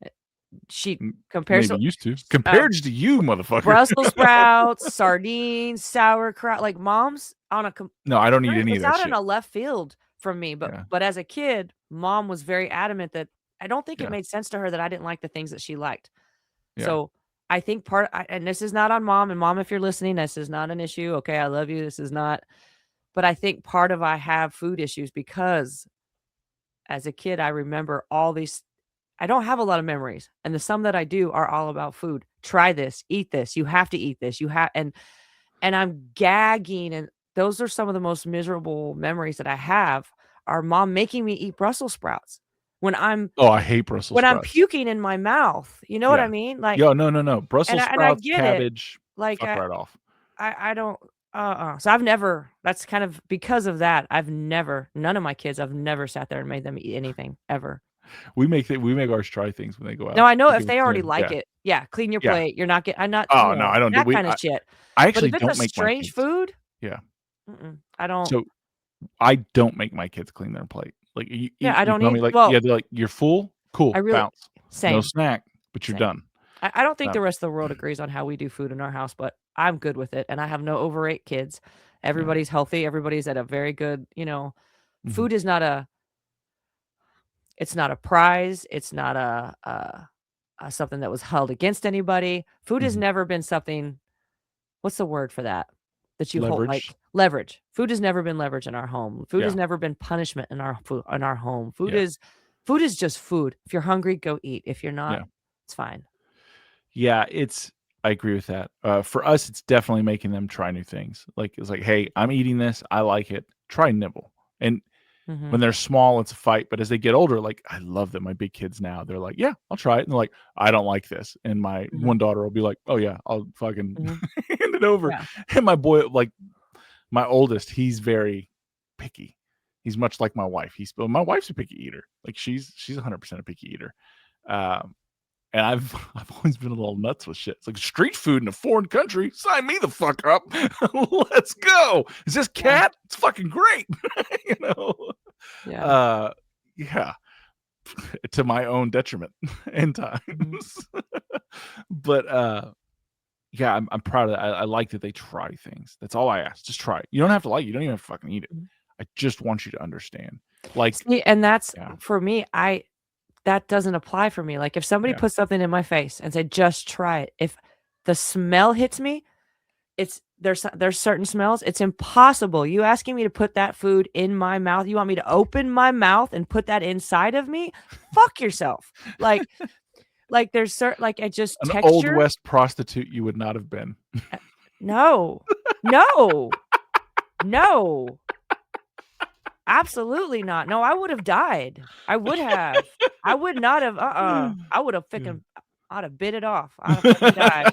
Eh, she compares Maybe to used to. uh, Compared to you, motherfucker. Brussels sprouts, sardines, sauerkraut, like, mom's on a No, I don't eat very any of it's that out in shit. a left field from me, but Yeah. as a kid, mom was very adamant that I don't think it Yeah. made sense to her that I didn't like the things that she liked. Yeah. So, I think and this is not on mom, and mom, if you're listening, this is not an issue, okay? I love you, this is not but I think part of I have food issues because as a kid, I remember all these I don't have a lot of memories, and the some that I do are all about food. "Try this, eat this, you have to eat this, you have," and I'm gagging, and those are some of the most miserable memories that I have, are mom making me eat Brussels sprouts when I'm Oh, I hate Brussels sprouts. puking in my mouth, you know what Yeah. I mean? Like Yo, no, no, no. Brussels and I sprouts, get it, cabbage, like, fuck right off. I don't so I've never that's kind of because of that, I've never none of my kids, I've never sat there and made them eat anything ever. We make ours try things when they go Now out. I know We if give 'em they already yeah, like yeah, it, yeah, clean your yeah. plate, you're not get I'm not Oh, no, I don't do that kinda shit. I But actually if it's a don't make my strange kids food, yeah. I don't So, I don't make my kids clean their plate. Like, you yeah, I you don't tell me, eat like well, yeah, they're like, "You're full? I Cool, really bounce. No same, snack, but you're same. done." I don't think the Um, rest of the world agrees on how we do food in our house, but I'm good with it, and I have no overweight kids. yeah. Everybody's healthy, everybody's at a very good Mhm, food is not a it's not a prize, it's not something that was held against anybody. Food has mhm. never been something what's the word for that? That you hold like Leverage. leverage. Food has never been leverage in our home. Food has Yeah. never been punishment in our home. Yeah. Food is just food. If you're hungry, go eat. If you're not, Yeah. it's fine. Yeah, I agree with that. For us, it's definitely making them try new things. Like, it's like, "Hey, I'm eating this, I like it, try nibble." And when Mhm. they're small, it's a fight, but as they get older, like, I love that my big kids now, they're like, "Yeah, I'll try it," and they're like, "I don't like this," and my Mhm. one daughter will be like, "Oh, yeah, I'll fucking Mhm. hand it over," Yeah. and my boy, like, my oldest, he's very picky. He's much like my wife. My wife's a picky eater. Like, she's 100% a picky eater. Um and I've always been a little nuts with shit. It's like street food in a foreign country. Sign me the fuck up. Let's go. Is this Yeah. cat? It's fucking great. you know. Yeah. Uh, yeah. To my own detriment in times. Mhm. but yeah, I'm proud of that. I like that they try things. That's all I ask. Just try it. You don't have to like it. You don't even have to fucking eat it. Mhm. I just want you to understand. Like, See, and that's yeah, for me, I that doesn't apply for me. Like, if somebody yeah. puts something in my face and said, "Just try it," if the smell hits me, there's certain smells, it's impossible. You asking me to put that food in my mouth, you want me to open my mouth and put that inside of me? Fuck yourself. There's certain like, I just An old texture? west prostitute you would not have been. Uh, no. No. No. Absolutely not. No, I would have died. I would have. I would not have, I would have Yeah. freaking I'd have bit it off. I'd have fucking died.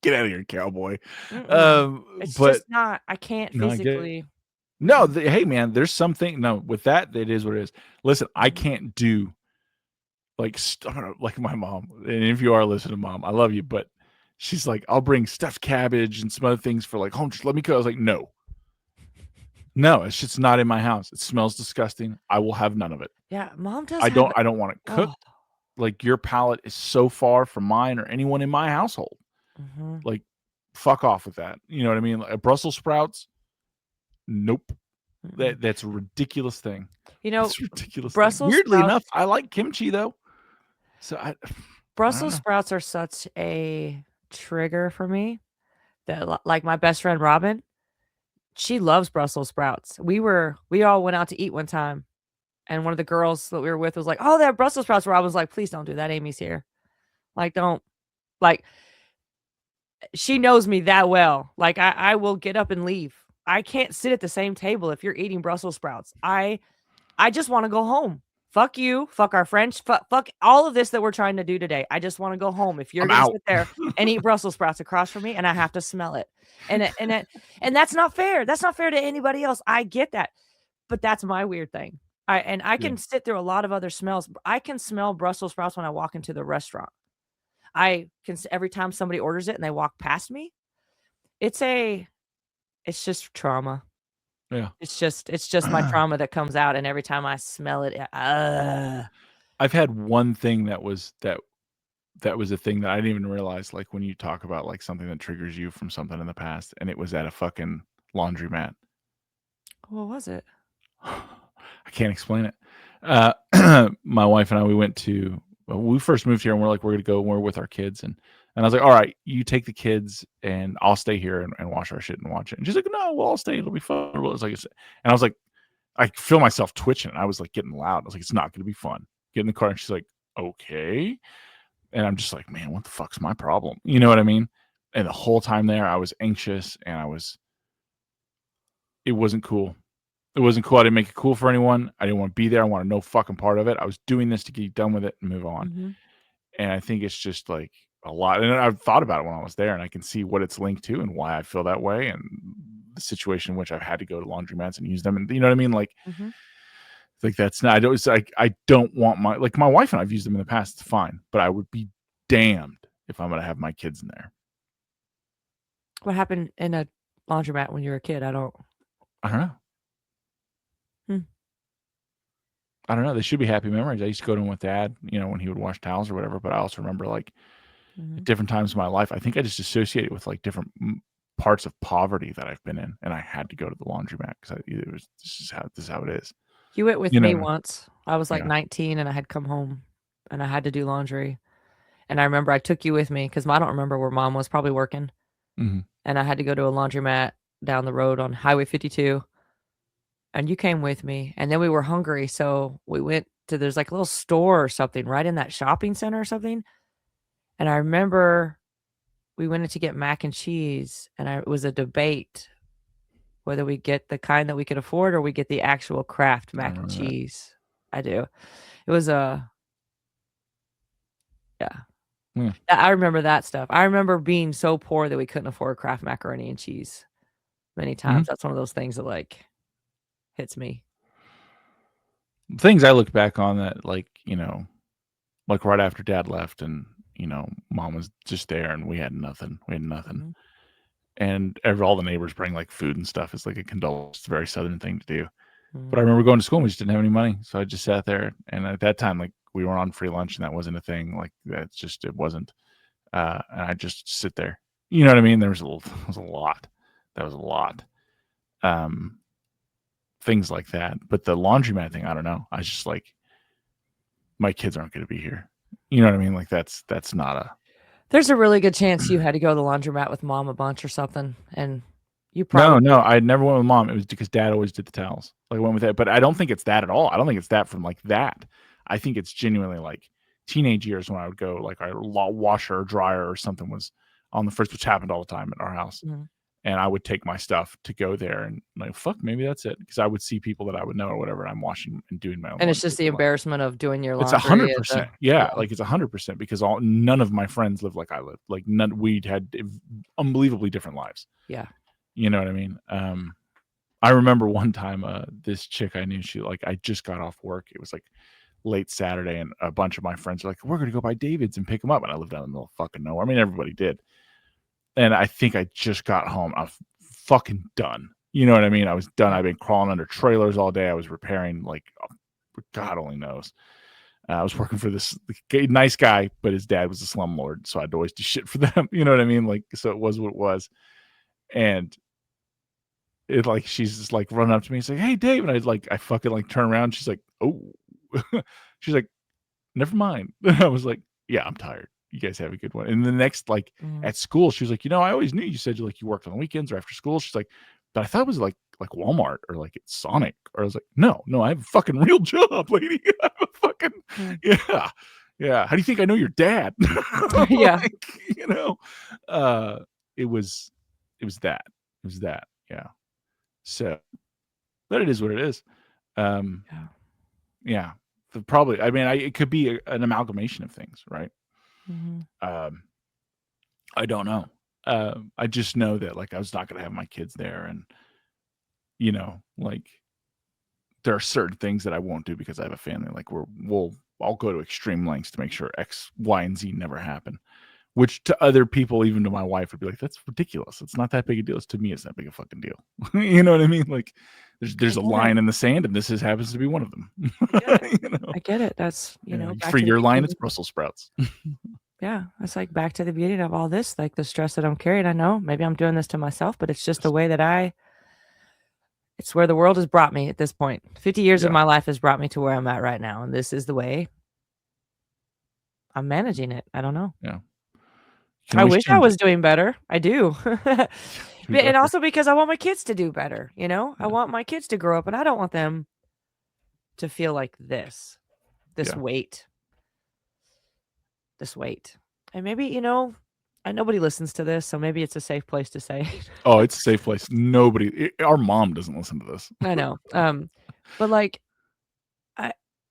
Get out of here, cowboy. Mm-mm. It's But just not I can't no, I get physically. no, Mm-mm. hey, man, there's something no, with that, it is what it is. Listen, I Mhm. can't do, like, like my mom, and if you are listening, mom, I love you, but she's like, "I'll bring stuffed cabbage and some other things for, like, home, just let me cook." I was like, "No. No, it's just not in my house. It smells disgusting. I will have none of it. Yeah, mom does have I don't want it oh, cooked. Like, your palate is so far from mine or anyone in my household. mhm, Like, fuck off with that." You know what I mean? Like, Brussels sprouts? Nope. mm-mm. That's a ridiculous thing. You know, It's a ridiculous thing. Brussels Weirdly enough, sprouts I like kimchi though. So I don't Brussels know. sprouts are such a trigger for me that like my best friend Robin, she loves Brussels sprouts. We all went out to eat one time, and one of the girls that we were with was like, "Oh, they have Brussels sprouts." Robin was like, "Please don't do that. Amy's here." Like, don't like she knows me that well. Like, I will get up and leave. I can't sit at the same table if you're eating Brussels sprouts. I just wanna go home. Fuck you, fuck our friends, fuck all of this that we're trying to do today. I just wanna go home if you're I'm gonna out. sit there and eat Brussels sprouts across from me and I have to smell it. And that's not fair. That's not fair to anybody else. I get that, but that's my weird thing. I Yeah. can sit through a lot of other smells. I can smell Brussels sprouts when I walk into the restaurant. I can s every time somebody orders it and they walk past me, it's a it's just trauma. Yeah. It's just my trauma that comes out, and every time I smell it, I've had one thing that was a thing that I didn't even realize, like, when you talk about, like, something that triggers you from something in the past, and it was at a fucking laundromat. what was it? I can't explain it. My wife and I, we went to when we first moved here, and we're like, we're gonna go, and we're with our kids, and I was like, all right, you take the kids, and I'll stay here and wash our shit and watch it. And she's like, no, well, I'll stay. It'll be fun. Well, it's like, and I was like, I feel myself twitching. I was like getting loud. I was like, it's not gonna be fun. Get in the car, and she's like, okay. And I'm just like, man, what the fuck's my problem? You know what I mean? And the whole time there, I was anxious, and it wasn't cool. It wasn't cool. I didn't make it cool for anyone. I didn't want to be there. I wanted no fucking part of it. I was doing this to get done with it and move on. Mhm, And I think it's just like a lot. And I've thought about it when I was there, and I can see what it's linked to and why I feel that way, and the situation in which I've had to go to laundromats and use them. And you know what I mean? mhm. Like that's not. I don't. It's like I don't want my wife and I've used them in the past. It's fine, but I would be damned if I'm gonna have my kids in there. What happened in a laundromat when you were a kid? I don't know. Hmm, I don't know. They should be happy memories. I used to go to them with dad, when he would wash towels or whatever. But I also remember like at mhm. different times in my life, I think I just associate it with like different parts of poverty that I've been in, and I had to go to the laundromat because it was this is how it is. You went with You me know? once. I was, like, Yeah. 19, and I had come home, and I had to do laundry, and I remember I took you with me because I don't remember where mom was, probably working, Mhm. and I had to go to a laundromat down the road on Highway 52, and you came with me, and then we were hungry, so we went to there's, like, a little store or something right in that shopping center or something, and I remember we went in to get mac and cheese, and it was a debate whether we get the kind that we could afford or we get the actual Kraft I mac and remember that. cheese. I do. It was a yeah. Yeah. I remember that stuff. I remember being so poor that we couldn't afford Kraft macaroni and cheese many Mhm. times. That's one of those things that, like, hits me. Things I look back on that, like, like right after dad left and, mom was just there and we had nothing. We had nothing. Mhm, And all the neighbors bring like food and stuff. It's like a condolence. It's a very southern thing to do. But I mhm, remember going to school and we just didn't have any money. So I just sat there. And at that time, like we were on free lunch and that wasn't a thing. Like that's just, it wasn't. And I just sit there. You know what I mean? There was a lot. That was a lot. Um, Things like that. But the laundromat thing, I don't know. I was just like, my kids aren't going to be here. You know what I mean? Like that's not a There's a really good chance you had to go to the laundromat with mom a bunch or something, and you no, probably no. I never went with mom. It was because dad always did the towels. Like I went with that, but I don't think it's that at all. I don't think it's that from like that. I think it's genuinely like teenage years when I would go like our washer or dryer or something was on the first, which happened all the time at our house. mhm, And I would take my stuff to go there and like, fuck, maybe that's it. Because I would see people that I would know or whatever. And I'm washing and doing my own and it's laundry. just the embarrassment of doing your It's a laundry hundred at the percent. Yeah. yeah, Like it's 100% because none of my friends live like I live. Like none, we'd had unbelievably different lives. yeah, You know what I mean? I remember one time, this chick I knew, she like I just got off work. It was like late Saturday, and a bunch of my friends were like, "We're gonna go by David's and pick him up." And I lived out in the middle of fucking nowhere. I mean, everybody did. And I think I just got home. I was fucking done. You know what I mean? I was done. yeah, I've been crawling under trailers all day. I was repairing like God only knows. I was working for this nice guy, but his dad was a slumlord, so I'd always do shit for them. You know what I mean? Like, so it was what it was. And it like she's just like running up to me. She's like, "Hey, Dave," and I fucking like turn around. She's like, "Oh," she's like, "Never mind." I was like, "Yeah, I'm tired. You guys have a good one." And the next like mhm, at school, she was like, I always knew you said you worked on the weekends or after school." She's like, "But I thought it was like Walmart or like it's Sonic." Or I was like, "No, no, I have a fucking real job, lady. I have a fucking yeah, yeah, yeah. How do you think I know your dad?" yeah, Like, you know, uh, it was it was that it was that yeah. So but it is what it is. Um, yeah, yeah, probably. I mean, it could be an amalgamation of things, right? mhm, Um, I don't know. I just know that like I was not going to have my kids there, and like there are certain things that I won't do because I have a family. Like I'll go to extreme lengths to make sure X, Y, and Z never happen. Which to other people, even to my wife, would be like, "That's ridiculous. It's not that big a deal." To me, it's that big a fucking deal. You know what I mean? Like, I there's a get it, line in the sand, and happens to be one of them. I get it, you know, I get it, that's, yeah. back For to the your line, it's beginning. Brussels sprouts. Yeah, it's like back to the beginning of all this, like the stress that I'm carrying. I know maybe I'm doing this to myself, but it's just the Yes. way that it's where the world has brought me at this point. 50 years of Yeah, my life has brought me to where I'm at right now, and this is the way I'm managing it. I don't know. yeah. You can I always wish I change it. was doing better. I do. Yeah, to be And better. also because I want my kids to do better, you know? I Yeah, want my kids to grow up, and I don't want them to feel like this yeah. weight, this weight. And maybe, and nobody listens to this, so maybe it's a safe place to say it. Oh, it's a safe place. Our mom doesn't listen to this. I know. But like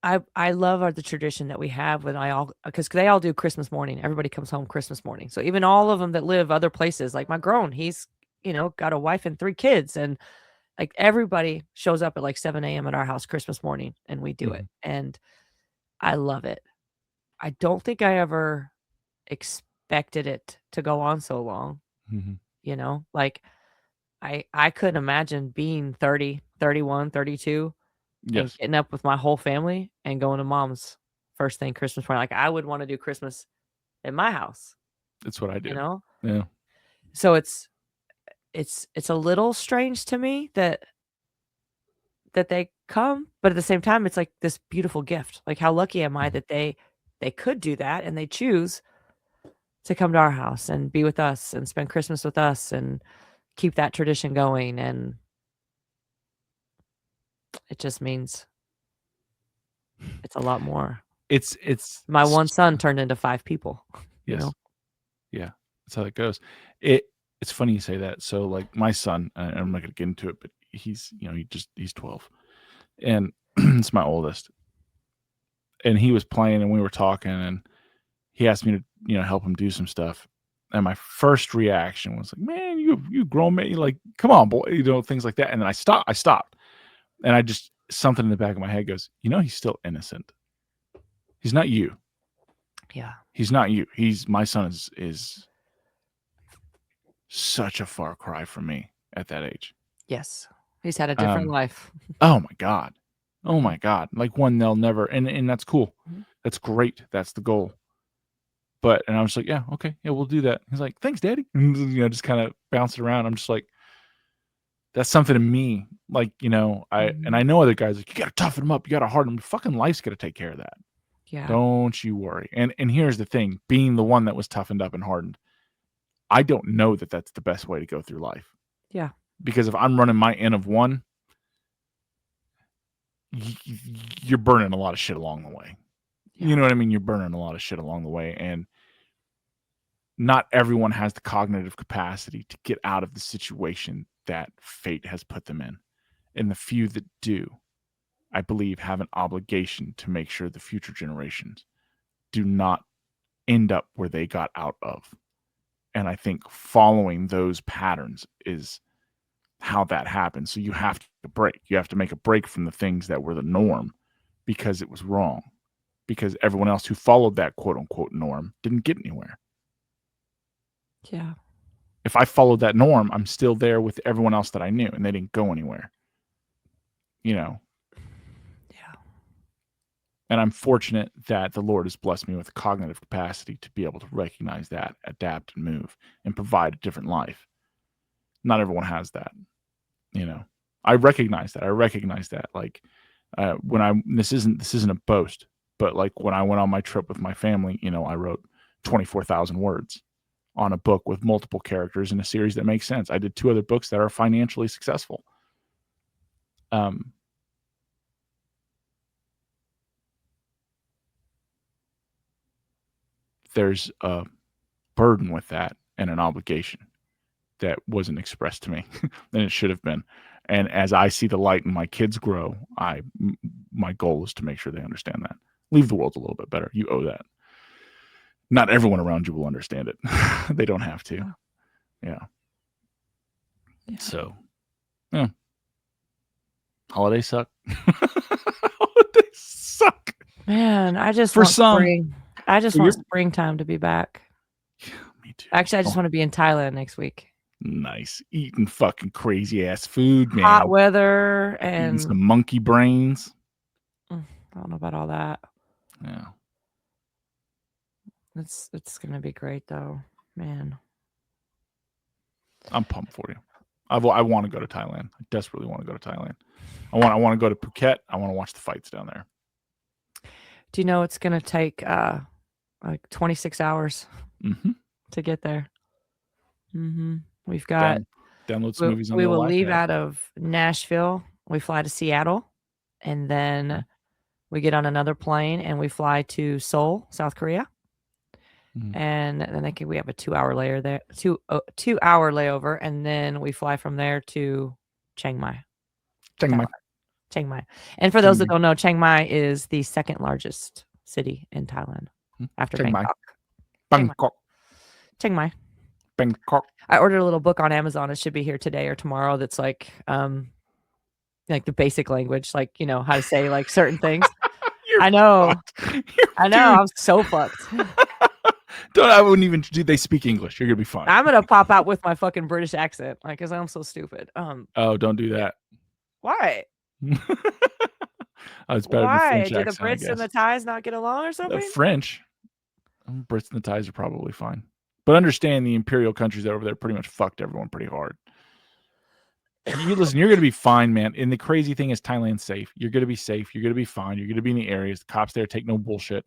I I love the tradition that we have when I all because they all do Christmas morning. Everybody comes home Christmas morning. So even all of them that live other places, like my grown, he's, got a wife and 3 kids, and, like, everybody shows up at, like, 7 AM at our house Christmas morning, and we do it, Mhm, and I love it. I don't think I ever expected it to go on so long, mhm. Like, I couldn't imagine being 30, 31, 32, and Yes, getting up with my whole family and going to mom's first thing Christmas morning. Like, I would wanna do Christmas at my house, it's what I you did. know? Yeah, So it's a little strange to me that they come, but at the same time, it's like this beautiful gift. Like, how lucky am I mhm. that they could do that and they choose to come to our house and be with us and spend Christmas with us and keep that tradition going, and it just means it's a lot more. It's My one son turned into 5 people, you know? yes. Yeah. That's how it goes. It's funny you say that. So, like, my son, and I'm not gonna get into it, but he's, he's 12, and it's my oldest, and he was playing, and we were talking, and he asked me to, help him do some stuff, and my first reaction was like, "Man, you grown man, like, come on, boy," things like that, and then I stopped, and I just something in the back of my head goes, "He's still innocent. He's not you. Yeah. He's not you. My son is such a far cry from me at that age." Yes. He's had a different Um, life. oh my god. Oh Mhm. my god. Like, one they'll never, and that's cool. Mhm. That's great. That's the goal. And I was like, "Yeah, okay. Yeah, we'll do that." He's like, "Thanks, daddy." And, just kinda bouncing around. I'm just like, that's something to me. Like, I Mhm. know other guys like, "You gotta toughen them up. You gotta harden them." Fucking life's gonna take care of that. Yeah. Don't you worry. And here's the thing, being the one that was toughened up and hardened, I don't know that that's the best way to go through life. Yeah. Because if I'm running my N of 1, you're burning a lot of shit along the way. You Yeah. know what I mean? You're burning a lot of shit along the way, and not everyone has the cognitive capacity to get out of the situation that fate has put them in. And the few that do, I believe, have an obligation to make sure the future generations do not end up where they got out of. And I think following those patterns is how that happens. So you have to break. You have to make a break from the things that were the norm because it was wrong. Because everyone else who followed that quote unquote norm didn't get anywhere. Yeah. If I followed that norm, I'm still there with everyone else that I knew and they didn't go anywhere. You know, Yeah. and I'm fortunate that the Lord has blessed me with the cognitive capacity to be able to recognize that, adapt and move and provide a different life. Not everyone has that, you know. I recognize that. Like, when this isn't a boast, but like when I went on my trip with my family, I wrote 24,000 words on a book with multiple characters in a series that makes sense. I did 2 other books that are financially successful. Um, there's a burden with that and an obligation that wasn't expressed to me than it should have been. And as I see the light in my kids grow, my goal is to make sure they understand that. Leave the world a little bit better. You owe that. Not everyone around you will understand it. They don't have to. Yeah. Yeah. Yeah. So, yeah. Holidays suck. Holidays suck Man, I just for want some. spring. I just For want your, springtime to be back. yeah, me too. Actually, I just Oh, wanna be in Thailand next week. nice. Eating fucking crazy ass food, Hot man. weather Eating and some monkey brains. I don't know about all that. Yeah. It's gonna be great though, man. I'm pumped for you. I want to go to Thailand. I desperately want to go to Thailand. I want to go to Phuket. I want to watch the fights down there. Do you know it's gonna take, like 26 hours Mm-hmm. to get there? Mhm. We've got Download some we movies on we the will old leave iPad. out of Nashville, we fly to Seattle, and then we get on another plane and we fly to Seoul, South Korea, Mm-hmm. and then we have a 2-hour layer there, 2-hour layover, and then we fly from there to Chiang Mai, Chiang Thailand. Mai. Chiang Mai. And for Chiang those that Mai. don't know, Chiang Mai is the second largest city in Thailand after Chiang Mai. Bangkok. Chiang Mai. Bangkok. Chiang Mai. Bangkok. I ordered a little book on Amazon. It should be here today or tomorrow. That's like the basic language, like, how to say like certain things. You're I know. fucked. You're, I know. dude. I'm so fucked. Don't. I wouldn't even do. They speak English. You're gonna be fine. I'm gonna pop out with my fucking British accent, like, cause I'm so stupid. Oh, don't do Yeah. that. Why? Oh, it's better than the Why? French Do the accent, I Brits and guess. the Thais not get along or The something? French, Brits and the Thais are probably fine, but understand the imperial countries over there pretty much fucked everyone pretty hard. You listen, you're gonna be fine, man. And the crazy thing is, Thailand's safe. You're gonna be safe. You're gonna be fine. You're gonna be in the areas. The cops there take no bullshit.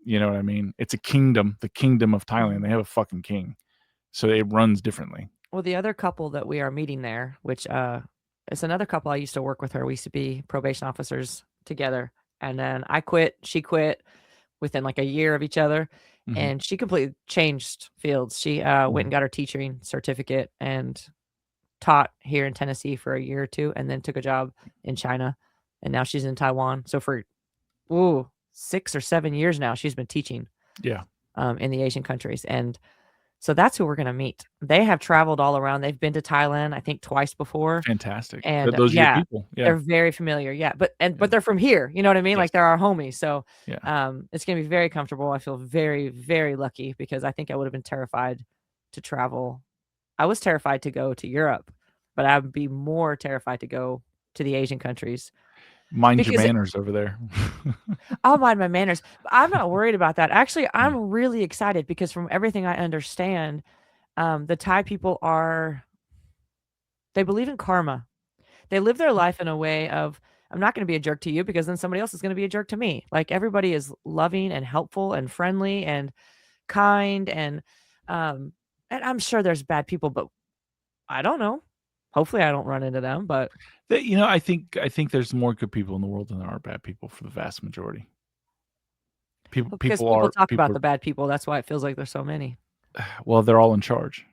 You know what I mean? It's a kingdom, the kingdom of Thailand. Mhm. They have a fucking king, so it runs differently. Well, the other couple that we are meeting there, which, is another couple I used to work with her, we used to be probation officers together, and then I quit, she quit within, like, a year of each other, Mhm, and she completely changed fields. She, went mhm. and got her teaching certificate and taught here in Tennessee for a year or 2, and then took a job in China, and now she's in Taiwan. So for, ooh, 6 or 7 years now, she's been teaching, Yeah, in the Asian countries, and so that's who we're gonna meet. They have traveled all around. They've been to Thailand, I think, twice before, fantastic. and Those are your yeah, people. Yeah, they're very familiar, yeah, yeah, but they're from here, you know what I mean? yes, Like, they're our homies, so, yeah. it's gonna be very comfortable. I feel very, very lucky because I think I would've been terrified to travel. I was terrified to go to Europe, but I would be more terrified to go to the Asian countries Mind your because manners over there. I'll mind my manners. But I'm not worried about that. Actually, Yeah, I'm really excited because from everything I understand, the Thai people are they believe in karma. They live their life in a way of, "I'm not gonna be a jerk to you because then somebody else is gonna be a jerk to me." Like, everybody is loving and helpful and friendly and kind um, and I'm sure there's bad people, but I don't know. Hopefully, I don't run into them, but I think there's more good people in the world than there are bad people for the vast majority. People well, because people people are talk about people the bad people, that's why it feels like there's so many. are well, they're all in charge.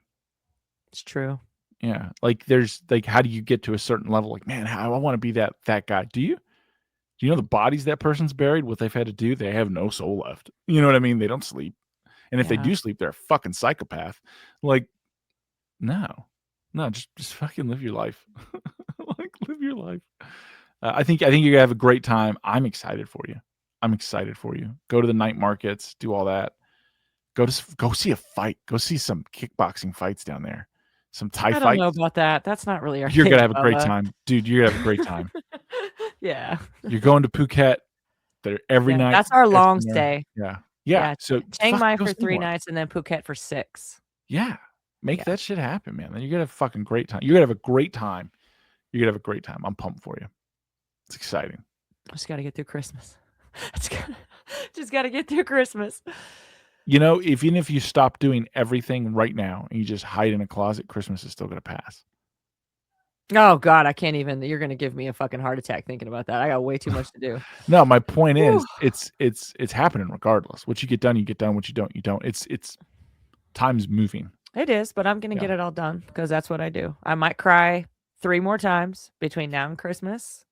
It's true. Yeah, like, there's like, how do you get to a certain level? Like, "Man, how I wanna be that guy." Do you? Do you know the bodies that person's buried, what they've had to do? They have no soul left. You know what I mean? They don't sleep, and if they Yeah. do sleep, they're a fucking psychopath. Like, no. No, just fucking live your life. Like, live your life. I think you're gonna have a great time. I'm excited for you. I'm excited for you. Go to the night markets, do all that. Go see a fight. Go see some kickboxing fights down there. Some Thai I don't know fights. about that. That's not really our You're thing, gonna have a great Bubba. time. Dude, you're gonna have a great time. Yeah. You're going to Phuket there every Yeah, night, that's our long catching there. stay. Yeah. Yeah, Yeah, so Chiang fucking Mai go for see 3 one. nights and then Phuket for 6. Yeah. Make Yeah, that shit happen, man. Then you're gonna have a fucking great time. You're gonna have a great time. You're gonna have a great time. I'm pumped for you. It's exciting. just gotta get through Christmas. Just gotta just gotta get through Christmas. You know, even if you stop doing everything right now and you just hide in a closet, Christmas is still gonna pass. Oh god, I can't even you're gonna give me a fucking heart attack thinking about that. I got way too much to do. No, my point Whew. is, it's happening regardless. What you get done, you get done. What you don't, you don't. It's time's moving. It is, but I'm gonna Yeah. get it all done because that's what I do. I might cry 3 more times between now and Christmas.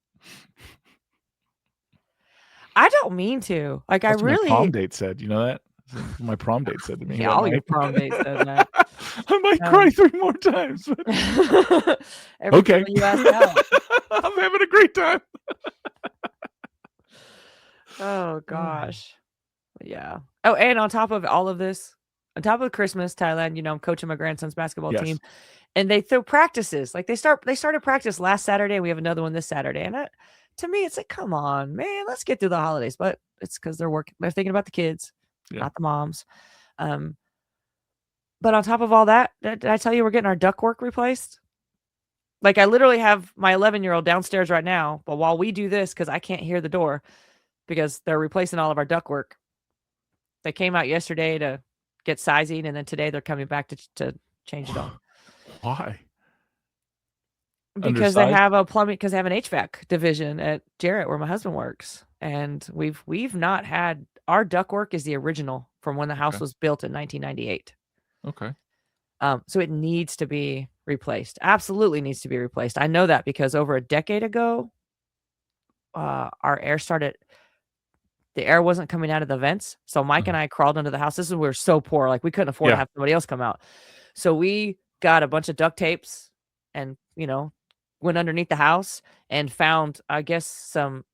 I don't mean to. Like, I That's what my prom really date said. You know that? That's what my prom date said to me yeah, that all your night. prom dates said that. I might cry Um 3 more times. every girl Okay. you ask out. I'm having a great time. Oh gosh. Yeah. Oh, and on top of all of this, on top of Christmas, Thailand, I'm coaching my grandson's basketball Yes. team, and they throw practices. Like they started practice last Saturday, and we have another one this Saturday. And to me, it's like, come on, man, let's get through the holidays. But it's because they're thinking about the kids, Yeah. not the moms. Um, but on top of all that, did I tell you we're getting our ductwork replaced? Like I literally have my 11-year-old downstairs right now, but while we do this, because I can't hear the door because they're replacing all of our ductwork. They came out yesterday to get sizing, and then today they're coming back to change it all. Why? Because they Undersized? have a plumbing because they have an HVAC division at Jarrett where my husband works, and we've not had our ductwork is the original from when the house Okay. was built in 1998. Okay. So it needs to be replaced. Absolutely needs to be replaced. I know that because over a decade ago, our air started the air wasn't coming out of the vents, so Mike and Mhm. I crawled under the house. This is we were so poor, like, we couldn't afford to Yeah. have somebody else come out. So we got a bunch of duct tapes and, went underneath the house and found, I guess, some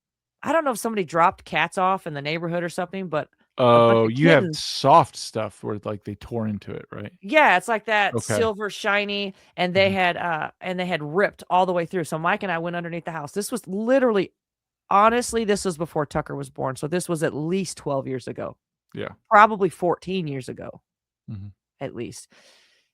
I don't know if somebody dropped cats off in the neighborhood or something, but a bunch Oh, of you have kittens soft stuff where, like, they tore into it, right? yeah, it's like that Okay. silver shiny, and Mhm. they had ripped all the way through. So Mike and I went underneath the house. This was literally honestly, this was before Tucker was born, so this was at least 12 years ago, Yeah. probably 14 years ago, Mhm. at least,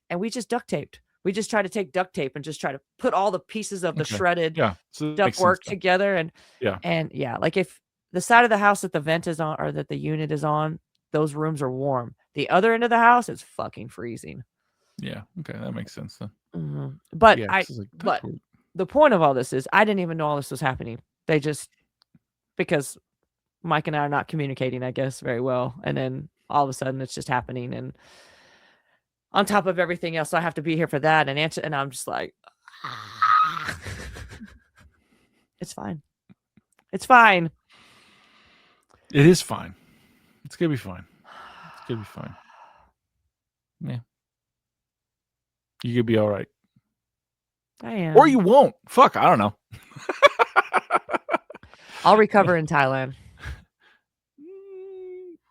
and we just duct taped. We just tried to take duct tape and just try to put all the pieces of the Okay. shredded Yeah. So that makes sense ductwork then. together, Yeah. and yeah, like, if the side of the house that the vent is on or that the unit is on, those rooms are warm. The other end of the house is fucking freezing. Yeah. Okay, that makes sense then. But Yeah, I 'cause it's like, that's but weird. the point of all this is I didn't even know all this was happening. They just because Mike and I are not communicating, I guess, very well, and then all of a sudden it's just happening, and on top of everything else, so I have to be here for that and answer, and I'm just like, it's fine. It's fine. It is fine. It's gonna be fine. It's gonna be fine. Yeah. You could be all right. I am. Or you won't. Fuck, I don't know. I'll recover in Thailand.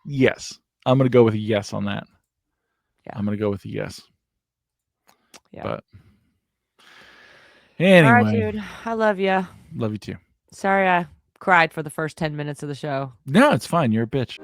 Yes. I'm going to go with a yes on that. Yeah. I'm going to go with a yes. Yeah. But All anyway. right, dude. I love you. Love you too. Sorry I cried for the first 10 minutes of the show. No, it's fine. You're a bitch.